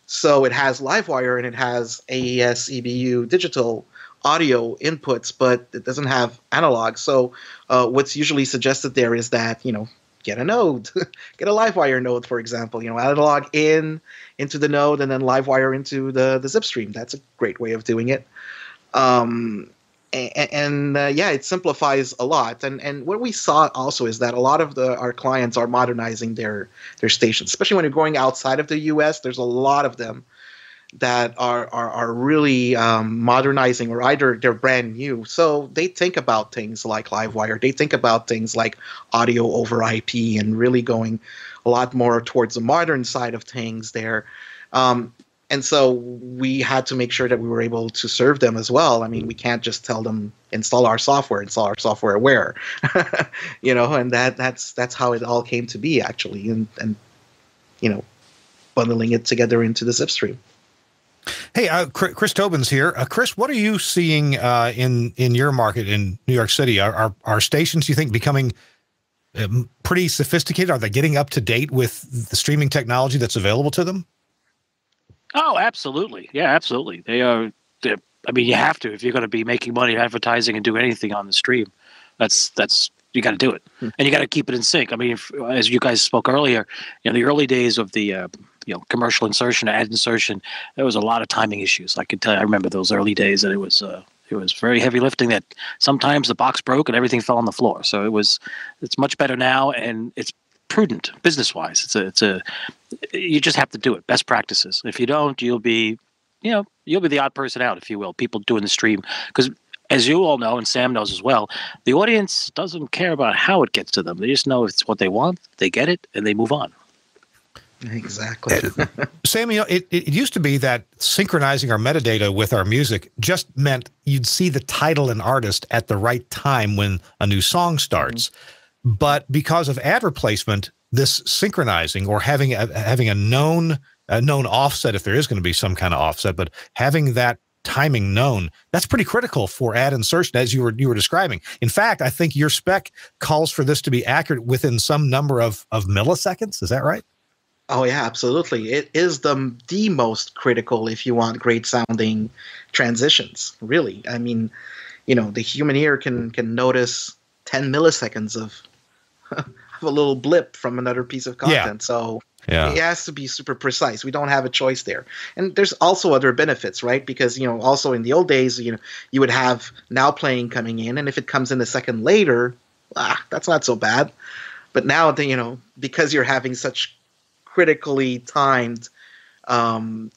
so it has LiveWire and it has AES EBU digital audio inputs, but it doesn't have analog. So what's usually suggested there is that get a node, get a LiveWire node, for example. Analog into the node and then LiveWire into the ZipStream. That's a great way of doing it. It simplifies a lot. And what we saw also is that a lot of our clients are modernizing their stations, especially when you're going outside of the U.S. There's a lot of them that are really modernizing, or either they're brand new. So they think about things like LiveWire. They think about things like audio over IP and really going a lot more towards the modern side of things there. And so we had to make sure that we were able to serve them as well. I mean, we can't just tell them install our software where, and that's how it all came to be actually, and bundling it together into the ZipStream. Hey, Chris Tobin's here. Chris, what are you seeing in your market in New York City? Are stations, you think, becoming pretty sophisticated? Are they getting up to date with the streaming technology that's available to them? Oh, absolutely. Yeah, absolutely. They are. I mean, you have to if you're going to be making money advertising and doing anything on the stream. That's you got to do it, and you got to keep it in sync. I mean, as you guys spoke earlier, the early days of the commercial insertion, ad insertion, there was a lot of timing issues. I can tell you, I remember those early days, and it was very heavy lifting. That sometimes the box broke and everything fell on the floor. So it's much better now, and it's prudent business-wise. You just have to do it. Best practices. If you don't, you'll be the odd person out, if you will. People doing the stream, because as you all know, and Sam knows as well, the audience doesn't care about how it gets to them. They just know it's what they want. They get it, and they move on. Exactly. Sam, it used to be that synchronizing our metadata with our music just meant you'd see the title and artist at the right time when a new song starts. Mm-hmm. But because of ad replacement, this synchronizing, or having a known offset, if there is going to be some kind of offset, but having that timing known, that's pretty critical for ad insertion, as you were describing. In fact, I think your spec calls for this to be accurate within some number of milliseconds. Is that right? Oh yeah, absolutely. It is the most critical if you want great sounding transitions. Really, I mean, the human ear can notice 10 milliseconds of a little blip from another piece of content. So it has to be super precise. We don't have a choice there. And there's also other benefits, right? Because, also in the old days, you would have now playing coming in, and if it comes in a second later, that's not so bad. But now, because you're having such critically timed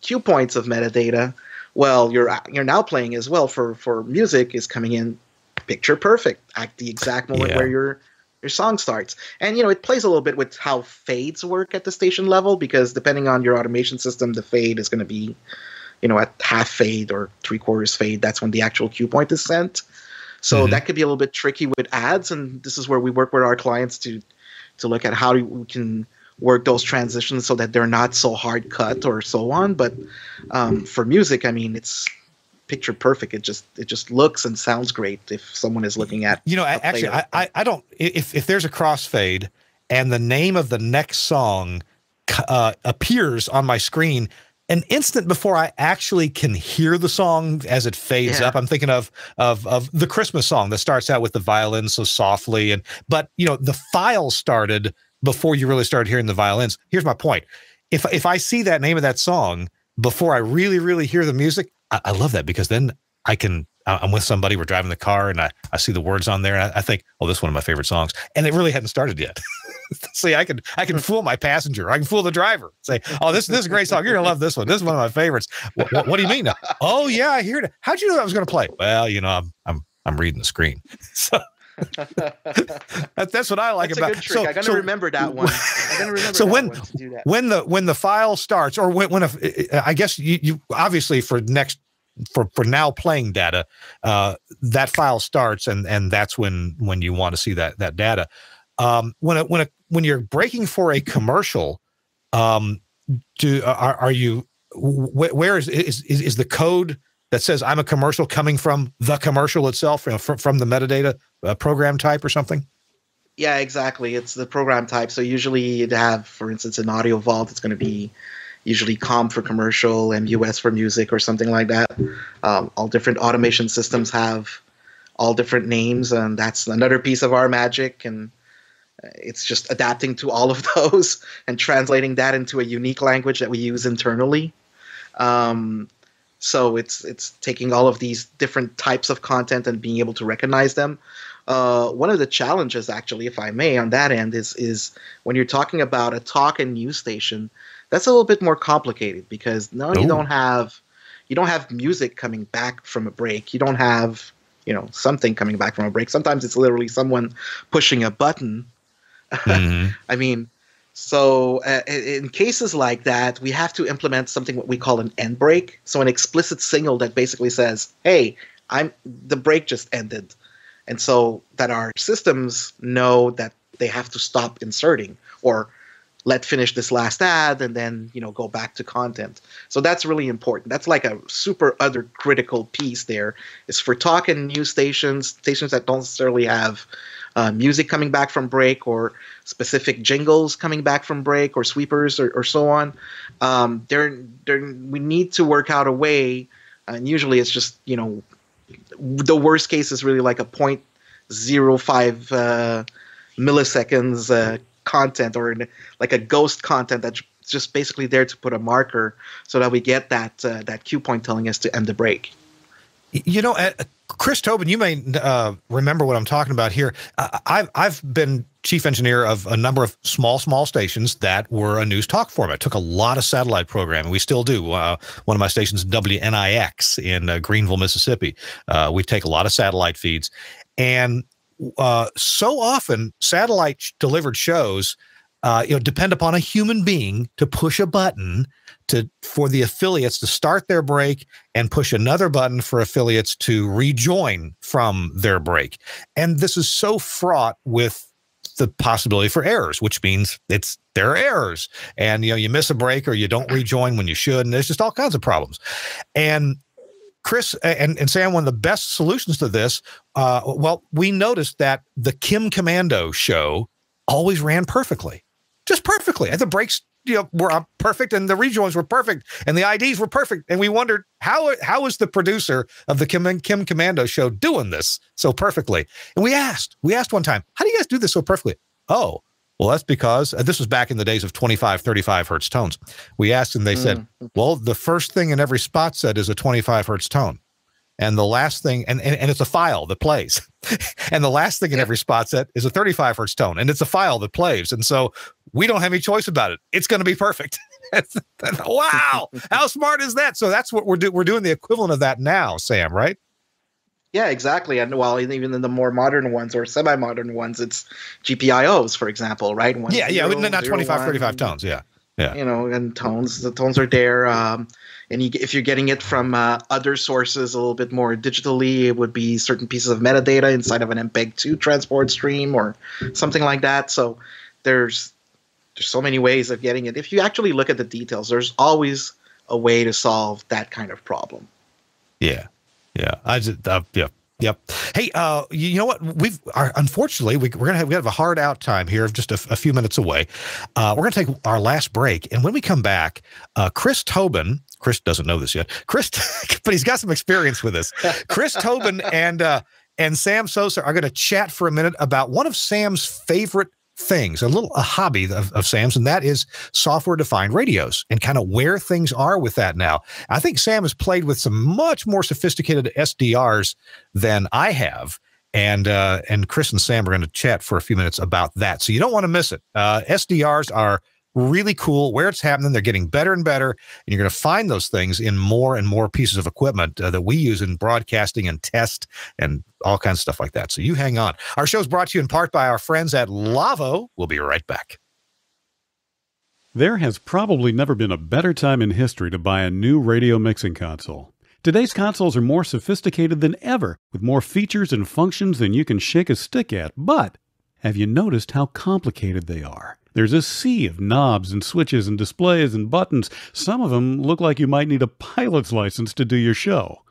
cue points of metadata, well, you're now playing as well for music is coming in picture perfect at the exact moment where your song starts. And it plays a little bit with how fades work at the station level, because depending on your automation system, the fade is going to be at half fade or 3/4 fade. That's when the actual cue point is sent. So that could be a little bit tricky with ads, and this is where we work with our clients to look at how we can work those transitions so that they're not so hard cut or so on. But for music, I mean, it's picture perfect. It just looks and sounds great if someone is looking at. Actually, I don't. If there's a crossfade and the name of the next song appears on my screen an instant before I actually can hear the song as it fades up, I'm thinking of the Christmas song that starts out with the violin so softly, but the file started before you really started hearing the violins. Here's my point: if I see that name of that song before I really hear the music, I love that, because then I'm with somebody, we're driving the car, and I see the words on there, and I think, oh, this is one of my favorite songs, and it really hadn't started yet. See, I can fool my passenger. I can fool the driver. Say, oh, this is a great song. You're gonna love this one. This is one of my favorites. What do you mean? Oh yeah, I hear it. How'd you know I was gonna play? Well, I'm reading the screen. So that's what I like about. That's a good trick. I gotta remember that one. So when the file starts, or when I guess you obviously for now playing data, that file starts, and that's when you want to see that data. When you're breaking for a commercial, are you where is the code that says I'm a commercial coming from the commercial itself, from the metadata program type or something? Yeah, exactly. It's the program type. So usually you'd have, for instance, an audio vault. It's going to be usually COM for commercial, MUS for music, or something like that. All different automation systems have all different names, and that's another piece of our magic. And it's just adapting to all of those and translating that into a unique language that we use internally. So it's taking all of these different types of content and being able to recognize them. One of the challenges, actually, if I may, on that end is when you're talking about a talk and news station, that's a little bit more complicated, because you don't have music coming back from a break. You don't have something coming back from a break. Sometimes it's literally someone pushing a button. I mean, so in cases like that, we have to implement something what we call an end break. So an explicit signal that basically says, "Hey, the break just ended," and so that our systems know that they have to stop inserting, or finish this last ad and then go back to content. So that's really important. That's like a super other critical piece there. Is for talk and news stations that don't necessarily have music coming back from break, or specific jingles coming back from break, or sweepers, or so on. We need to work out a way, and usually it's just the worst case is really like a 0.05 milliseconds content, or like a ghost content that's just basically there to put a marker so that we get that cue point telling us to end the break. Chris Tobin, you may remember what I'm talking about here. I've been chief engineer of a number of small stations that were a news talk format. Took a lot of satellite programming. We still do. One of my stations, WNIX in Greenville, Mississippi. We take a lot of satellite feeds, and so often satellite delivered shows depend upon a human being to push a button for the affiliates to start their break, and push another button for affiliates to rejoin from their break. And this is so fraught with the possibility for errors, which means there are errors, and you miss a break, or you don't rejoin when you should, and there's just all kinds of problems. And Chris and Sam, one of the best solutions to this, we noticed that the Kim Commando show always ran perfectly, just perfectly. The breaks were perfect, and the rejoins were perfect, and the IDs were perfect, and we wondered how is the producer of the Kim Commando show doing this so perfectly? And we asked one time, how do you guys do this so perfectly? Oh, well, that's because this was back in the days of 25, 35 hertz tones. We asked, and they said, well, the first thing in every spot set is a 25 hertz tone. And the last thing, and it's a file that plays. And the last thing in every spot set is a 35 hertz tone, and it's a file that plays. And so we don't have any choice about it. It's going to be perfect. Wow. How smart is that? So that's what we're doing the equivalent of that now, Sam, right? Yeah, exactly. And well, even in the more modern ones or semi-modern ones, it's GPIOs, for example, right? Not 25, 35 tones. Yeah. And tones. The tones are there. And if you're getting it from other sources a little bit more digitally, it would be certain pieces of metadata inside of an MPEG-2 transport stream or something like that. So there's so many ways of getting it. If you actually look at the details, there's always a way to solve that kind of problem. Yeah. Yep. Hey, you know what? Unfortunately, we have a hard out time here of just a few minutes away. We're going to take our last break, and when we come back, Chris Tobin. Chris doesn't know this yet. But he's got some experience with this. Chris Tobin and Sam Sousa are going to chat for a minute about one of Sam's favorite things, a hobby of Sam's, and that is software-defined radios and kind of where things are with that now. I think Sam has played with some much more sophisticated SDRs than I have, and Chris and Sam are going to chat for a few minutes about that. So you don't want to miss it. SDRs are really cool. Where it's happening, they're getting better and better, and you're going to find those things in more and more pieces of equipment that we use in broadcasting and test and all kinds of stuff like that. So you hang on. Our show is brought to you in part by our friends at Lavo. We'll be right back. There has probably never been a better time in history to buy a new radio mixing console. Today's consoles are more sophisticated than ever, with more features and functions than you can shake a stick at. But have you noticed how complicated they are? There's a sea of knobs and switches and displays and buttons. Some of them look like you might need a pilot's license to do your show.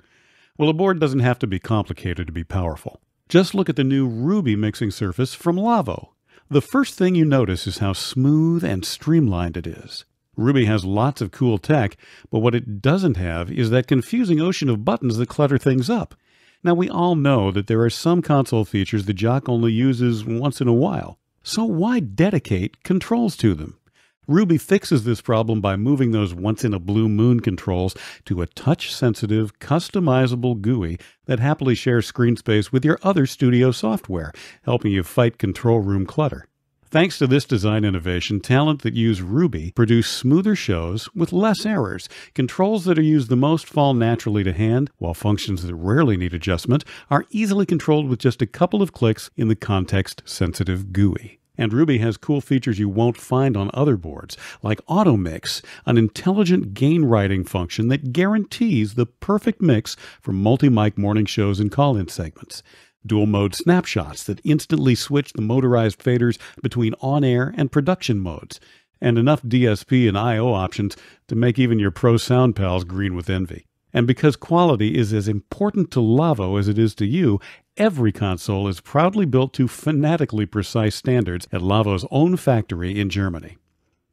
Well, a board doesn't have to be complicated to be powerful. Just look at the new Ruby mixing surface from Lavo. The first thing you notice is how smooth and streamlined it is. Ruby has lots of cool tech, but what it doesn't have is that confusing ocean of buttons that clutter things up. Now, we all know that there are some console features the jock only uses once in a while. So why dedicate controls to them? Ruby fixes this problem by moving those once-in-a-blue-moon controls to a touch-sensitive, customizable GUI that happily shares screen space with your other studio software, helping you fight control room clutter. Thanks to this design innovation, talent that use Ruby produce smoother shows with less errors. Controls that are used the most fall naturally to hand, while functions that rarely need adjustment are easily controlled with just a couple of clicks in the context-sensitive GUI. And Ruby has cool features you won't find on other boards, like Auto Mix, an intelligent gain writing function that guarantees the perfect mix for multi-mic morning shows and call-in segments. Dual mode snapshots that instantly switch the motorized faders between on-air and production modes, and enough DSP and I/O options to make even your pro sound pals green with envy. And because quality is as important to Lavo as it is to you, every console is proudly built to fanatically precise standards at Lavo's own factory in Germany.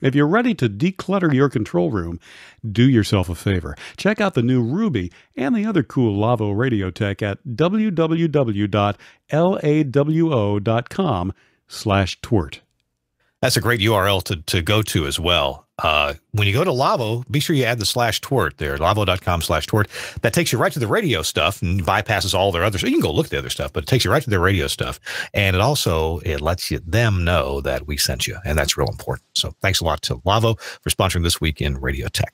If you're ready to declutter your control room, do yourself a favor. Check out the new Ruby and the other cool Lavo radio tech at www.lawo.com/TWiRT. That's a great URL to go to as well. When you go to Lavo, be sure you add the /TWiRT there, lavo.com/TWiRT. That takes you right to the radio stuff and bypasses all their other stuff. You can go look at the other stuff, but it takes you right to their radio stuff. And it lets them know that we sent you, and that's real important. So thanks a lot to Lavo for sponsoring This Week in Radio Tech.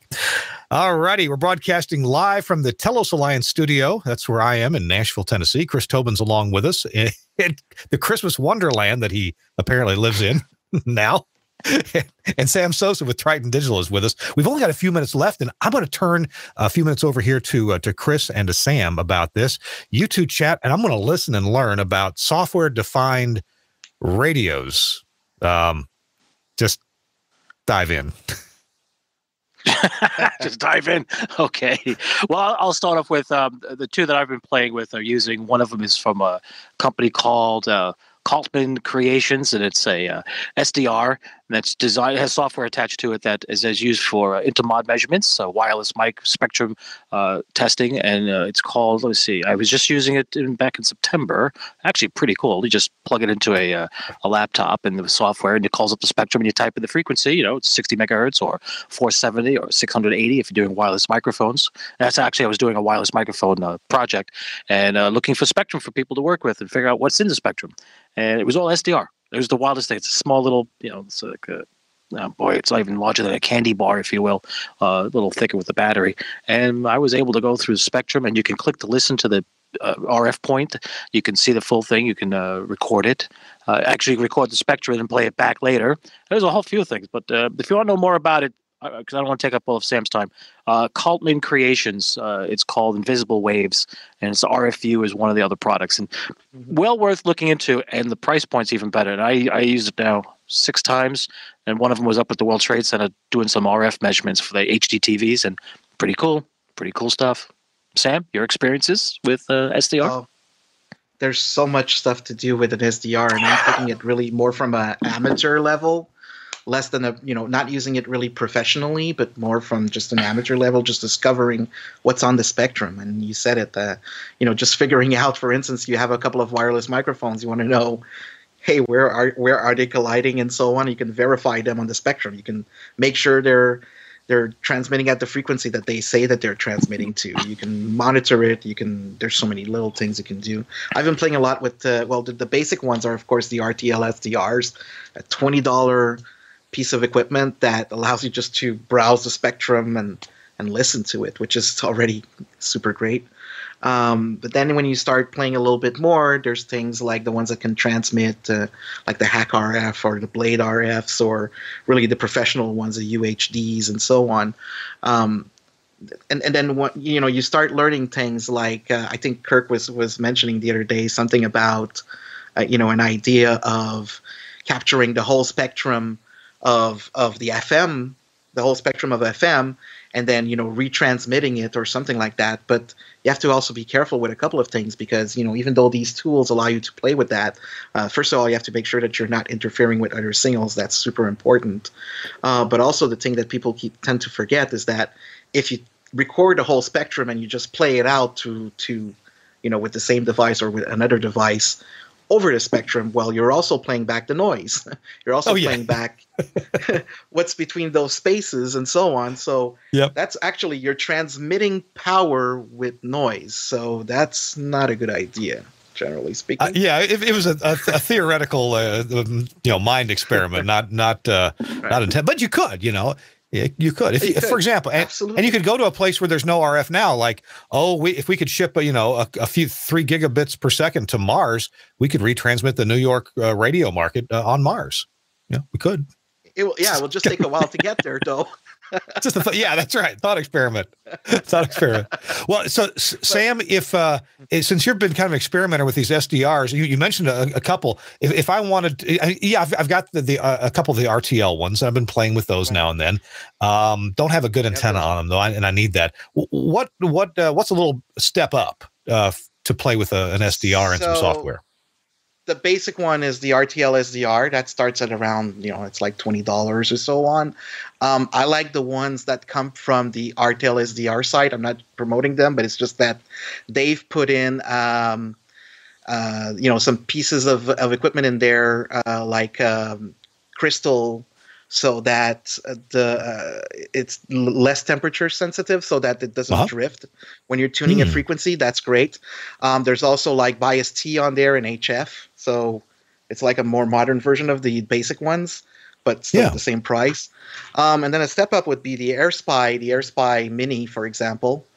All righty, we're broadcasting live from the Telos Alliance studio. That's where I am in Nashville, Tennessee. Chris Tobin's along with us in the Christmas wonderland that he apparently lives in now. And Sam Sousa with Triton Digital is with us. We've only got a few minutes left, and I'm going to turn a few minutes over here to Chris and to Sam about this. You two chat, and I'm going to listen and learn about software-defined radios. Just dive in. Just dive in. Okay. Well, I'll start off with the two that I've been playing with are using. One of them is from a company called Kaltman Creations, and it's a SDR, that's designed, it has software attached to it that is used for intermod measurements, wireless mic spectrum testing, and it's called, let's see, I was just using it back in September. Actually, pretty cool. You just plug it into a laptop and the software, and it calls up the spectrum, and you type in the frequency. It's 60 megahertz or 470 or 680 if you're doing wireless microphones. And that's actually, I was doing a wireless microphone project and looking for spectrum for people to work with and figure out what's in the spectrum. And it was all SDR. It was the wildest thing. It's a small little, it's like it's not even larger than a candy bar, if you will, a little thicker with the battery. And I was able to go through the spectrum, and you can click to listen to the RF point. You can see the full thing. You can record it. Actually record the spectrum and play it back later. There's a whole few things. But if you want to know more about it, because I don't want to take up all of Sam's time, Cultman Creations, it's called Invisible Waves, and it's RFU is one of the other products, and well worth looking into, and the price point's even better. And I use it now 6 times, and one of them was up at the World Trade Center doing some RF measurements for the HD TVs, and pretty cool stuff. Sam, your experiences with SDR? There's so much stuff to do with an SDR, and I'm taking it really more from an amateur level, less than not using it really professionally, but more from just an amateur level, just discovering what's on the spectrum. And you said it, just figuring out, for instance, you have a couple of wireless microphones, you want to know, hey, where are they colliding and so on. You can verify them on the spectrum. You can make sure they're transmitting at the frequency that they say that they're transmitting to. You can monitor it. There's so many little things you can do. I've been playing a lot with the basic ones are, of course, the RTL SDRs, a $20 piece of equipment that allows you just to browse the spectrum and listen to it, which is already super great. But then when you start playing a little bit more, there's things like the ones that can transmit, like the Hack RF or the Blade RFs, or really the professional ones, the UHDs and so on. And then you start learning things like I think Kirk was mentioning the other day something about an idea of capturing the whole spectrum of the FM, the whole spectrum of FM, and then retransmitting it or something like that. But you have to also be careful with a couple of things, because even though these tools allow you to play with that, first of all, you have to make sure that you're not interfering with other signals. That's super important. But also the thing that people tend to forget is that if you record the whole spectrum and you just play it out to with the same device or with another device over the spectrum, well, you're also playing back the noise. You're also playing back what's between those spaces and so on. So that's actually, you're transmitting power with noise. So that's not a good idea, generally speaking. It was a theoretical, mind experiment, not intent. But you could, you could, if for example, and you could go to a place where there's no RF now, like, if we could ship, a few 3 gigabits per second to Mars, we could retransmit the New York radio market on Mars. We could. It will just take a while to get there, though. Just that's right. Thought experiment. Well, so Sam, if since you've been kind of an experimenter with these SDRs, you mentioned a couple. If I wanted, I've got a couple of the RTL ones. I've been playing with those now and then. Don't have a good antenna on them though, and I need that. What's a little step up to play with an SDR and some software? The basic one is the RTL SDR. That starts at around, it's like $20 or so on. I like the ones that come from the RTL SDR site. I'm not promoting them, but it's just that they've put in, some pieces of equipment in there, like crystal, so that it's less temperature sensitive, so that it doesn't drift when you're tuning in frequency. That's great. There's also like bias T on there and HF, so it's like a more modern version of the basic ones, but still at the same price. And then a step up would be the AirSpy Mini, for example.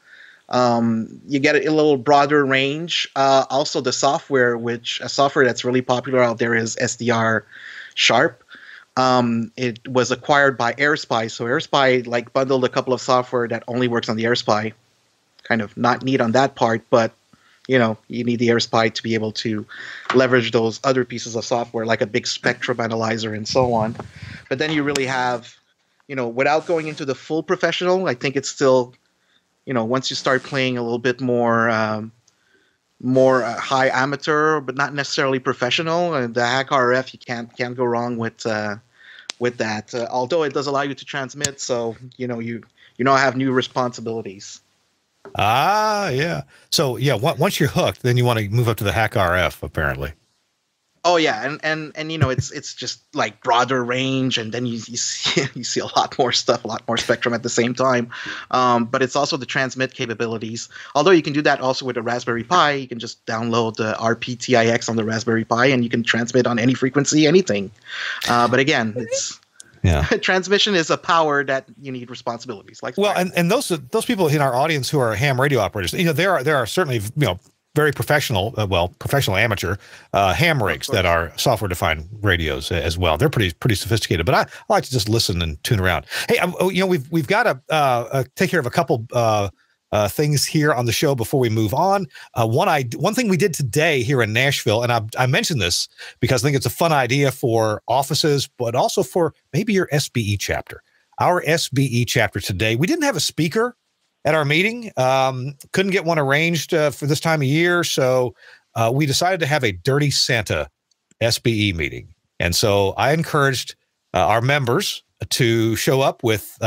You get a little broader range. Also the software, a software that's really popular out there is SDR Sharp. It was acquired by AirSpy, so AirSpy bundled a couple of software that only works on the AirSpy. Kind of not neat on that part, but you need the AirSpy to be able to leverage those other pieces of software, like a big spectrum analyzer and so on. But then you really have, without going into the full professional, I think it's still, once you start playing a little bit more high amateur, but not necessarily professional. And the Hack RF, you can't go wrong with with that. Although it does allow you to transmit, so you now have new responsibilities. Ah, yeah. So yeah, once you're hooked, then you want to move up to the Hack RF, apparently. Oh yeah, and it's just like broader range, and then you see a lot more stuff, a lot more spectrum at the same time. But it's also the transmit capabilities. Although you can do that also with a Raspberry Pi, you can just download the RPTIX on the Raspberry Pi, and you can transmit on any frequency, anything. But again, it's transmission is a power that you need responsibilities. Like and those people in our audience who are ham radio operators, there are certainly very professional, professional amateur ham rigs that are software-defined radios as well. They're pretty sophisticated, but I like to just listen and tune around. Hey, we've got to take care of a couple things here on the show before we move on. One thing we did today here in Nashville, and I mentioned this because I think it's a fun idea for offices, but also for maybe your SBE chapter. Our SBE chapter today, we didn't have a speaker at our meeting. Couldn't get one arranged for this time of year, so we decided to have a Dirty Santa SBE meeting. And so I encouraged our members to show up with,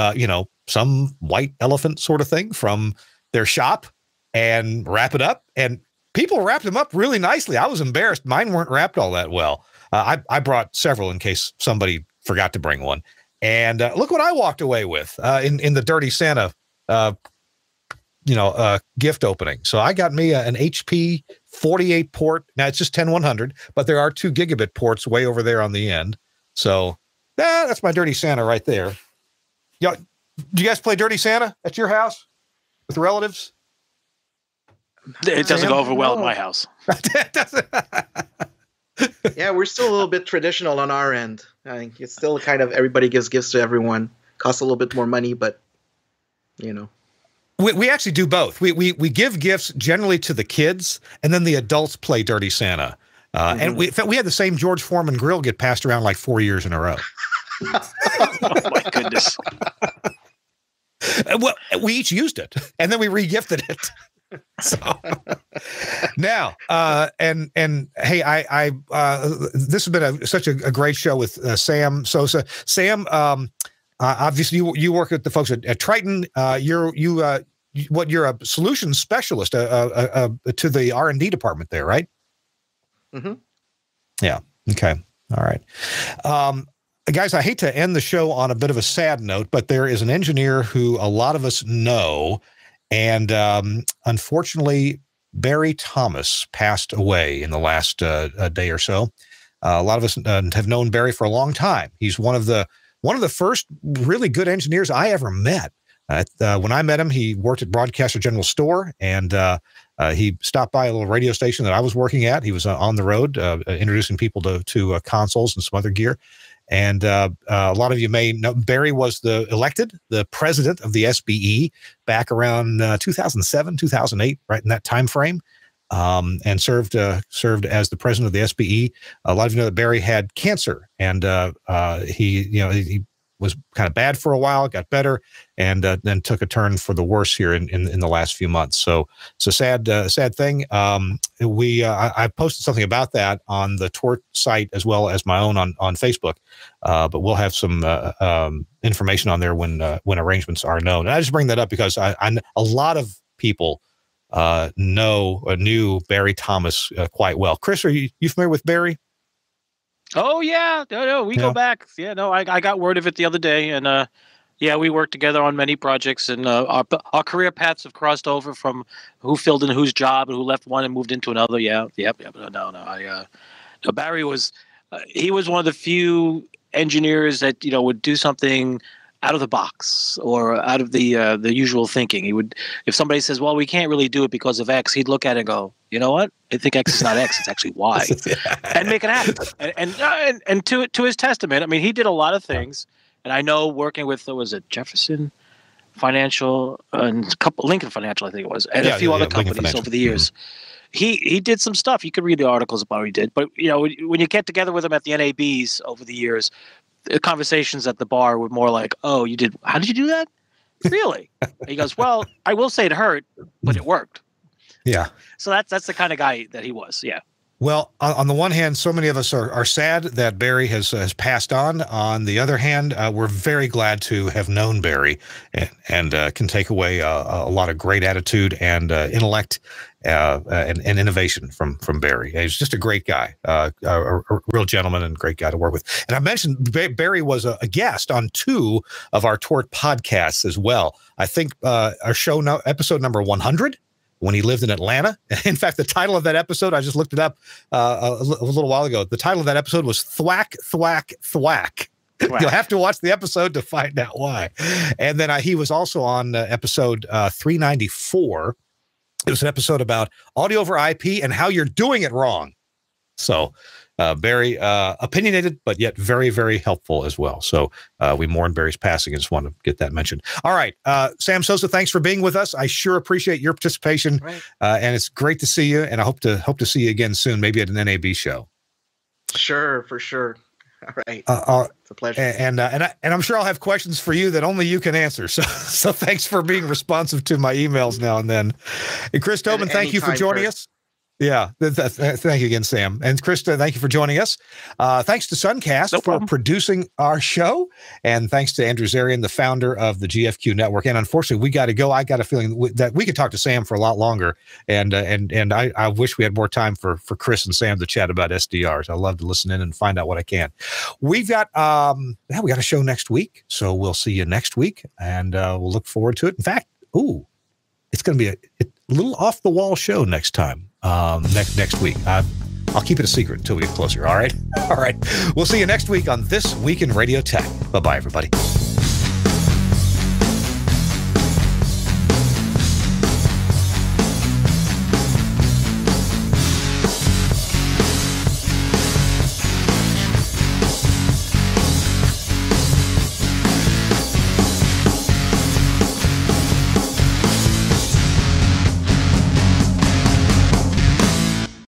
some white elephant sort of thing from their shop and wrap it up. And people wrapped them up really nicely. I was embarrassed. Mine weren't wrapped all that well. I brought several in case somebody forgot to bring one. And look what I walked away with in the Dirty Santa gift opening. So I got me an HP 48 port. Now it's just 10100, but there are 2 gigabit ports way over there on the end. So that's my Dirty Santa right there. Do you guys play Dirty Santa at your house with relatives? It doesn't go over well at my house. Yeah, we're still a little bit traditional on our end. I think it's still kind of everybody gives gifts to everyone. Costs a little bit more money, but We actually do both. We give gifts generally to the kids, and then the adults play Dirty Santa. And we had the same George Foreman grill get passed around like 4 years in a row. Oh my goodness! Well, we each used it, and then we re-gifted it. So now, and hey, I this has been such a great show with Sam Sousa. Sam, obviously you work with the folks at Triton. You're a solutions specialist to the R&D department there, right? Mm-hmm. Yeah. Okay. All right. Guys, I hate to end the show on a bit of a sad note, but there is an engineer who a lot of us know, and unfortunately, Barry Thomas passed away in the last day or so. A lot of us have known Barry for a long time. He's one of the first really good engineers I ever met. When I met him, he worked at Broadcaster General Store, and he stopped by a little radio station that I was working at. He was on the road introducing people to consoles and some other gear. And a lot of you may know Barry was elected the president of the SBE back around 2007, 2008, right in that time frame, and served as the president of the SBE. A lot of you know that Barry had cancer, and he was kind of bad for a while, got better, and then took a turn for the worse here in the last few months. So it's a sad thing. I posted something about that on the TWiRT site as well as my own on Facebook, but we'll have some information on there when arrangements are known. And I just bring that up because a lot of people knew Barry Thomas quite well. Chris, are you familiar with Barry? Oh yeah, no, we go back. Yeah, no, I got word of it the other day, and we worked together on many projects, and our career paths have crossed over from who filled in whose job and who left one and moved into another. Yeah. No, Barry was he was one of the few engineers that would do something out of the box or out of the usual thinking. He would, if somebody says, well, we can't really do it because of X, he'd look at it and go, you know what? I think X is not X, it's actually Y, and make it happen. And to his testament, I mean, he did a lot of things. And I know working with, was it Jefferson Financial and a couple, Lincoln Financial, I think it was, and a few other companies over the years. Mm-hmm. He did some stuff. You could read the articles about what he did. But, when you get together with him at the NABs over the years, the conversations at the bar were more like, oh, how did you do that? Really? He goes, well, I will say it hurt, but it worked. Yeah. So that's the kind of guy that he was. Yeah. Well, on the one hand, so many of us are sad that Barry has passed on. On the other hand, we're very glad to have known Barry and can take away a lot of great attitude and intellect and innovation from Barry. He's just a great guy, a real gentleman and great guy to work with. And I mentioned Barry was a guest on 2 of our TWiRT podcasts as well. I think our show episode number 100. When he lived in Atlanta. In fact, the title of that episode, I just looked it up a little while ago. The title of that episode was Thwack, Thwack, Thwack. You'll have to watch the episode to find out why. And then he was also on episode 394. It was an episode about audio over IP and how you're doing it wrong. So very opinionated, but yet very, very helpful as well. So we mourn Barry's passing. I just want to get that mentioned. All right. Sam Sousa, thanks for being with us. I sure appreciate your participation. Right. And it's great to see you. And I hope to see you again soon, maybe at an NAB show. Sure, for sure. All right. It's a pleasure. And I'm sure I'll have questions for you that only you can answer. So thanks for being responsive to my emails now and then. And Chris Tobin, thank you for joining us. Yeah, thank you again, Sam. And Krista, thank you for joining us. Thanks to Suncast for producing our show. And thanks to Andrew Zarian, the founder of the GFQ Network. And unfortunately, we got to go. I got a feeling that we could talk to Sam for a lot longer. And I wish we had more time for Chris and Sam to chat about SDRs. I love to listen in and find out what I can. We've got we got a show next week. So we'll see you next week. And we'll look forward to it. In fact, it's going to be a little off the wall show next time. Next week. I'll keep it a secret until we get closer. All right. We'll see you next week on This Week in Radio Tech. Bye-bye, everybody.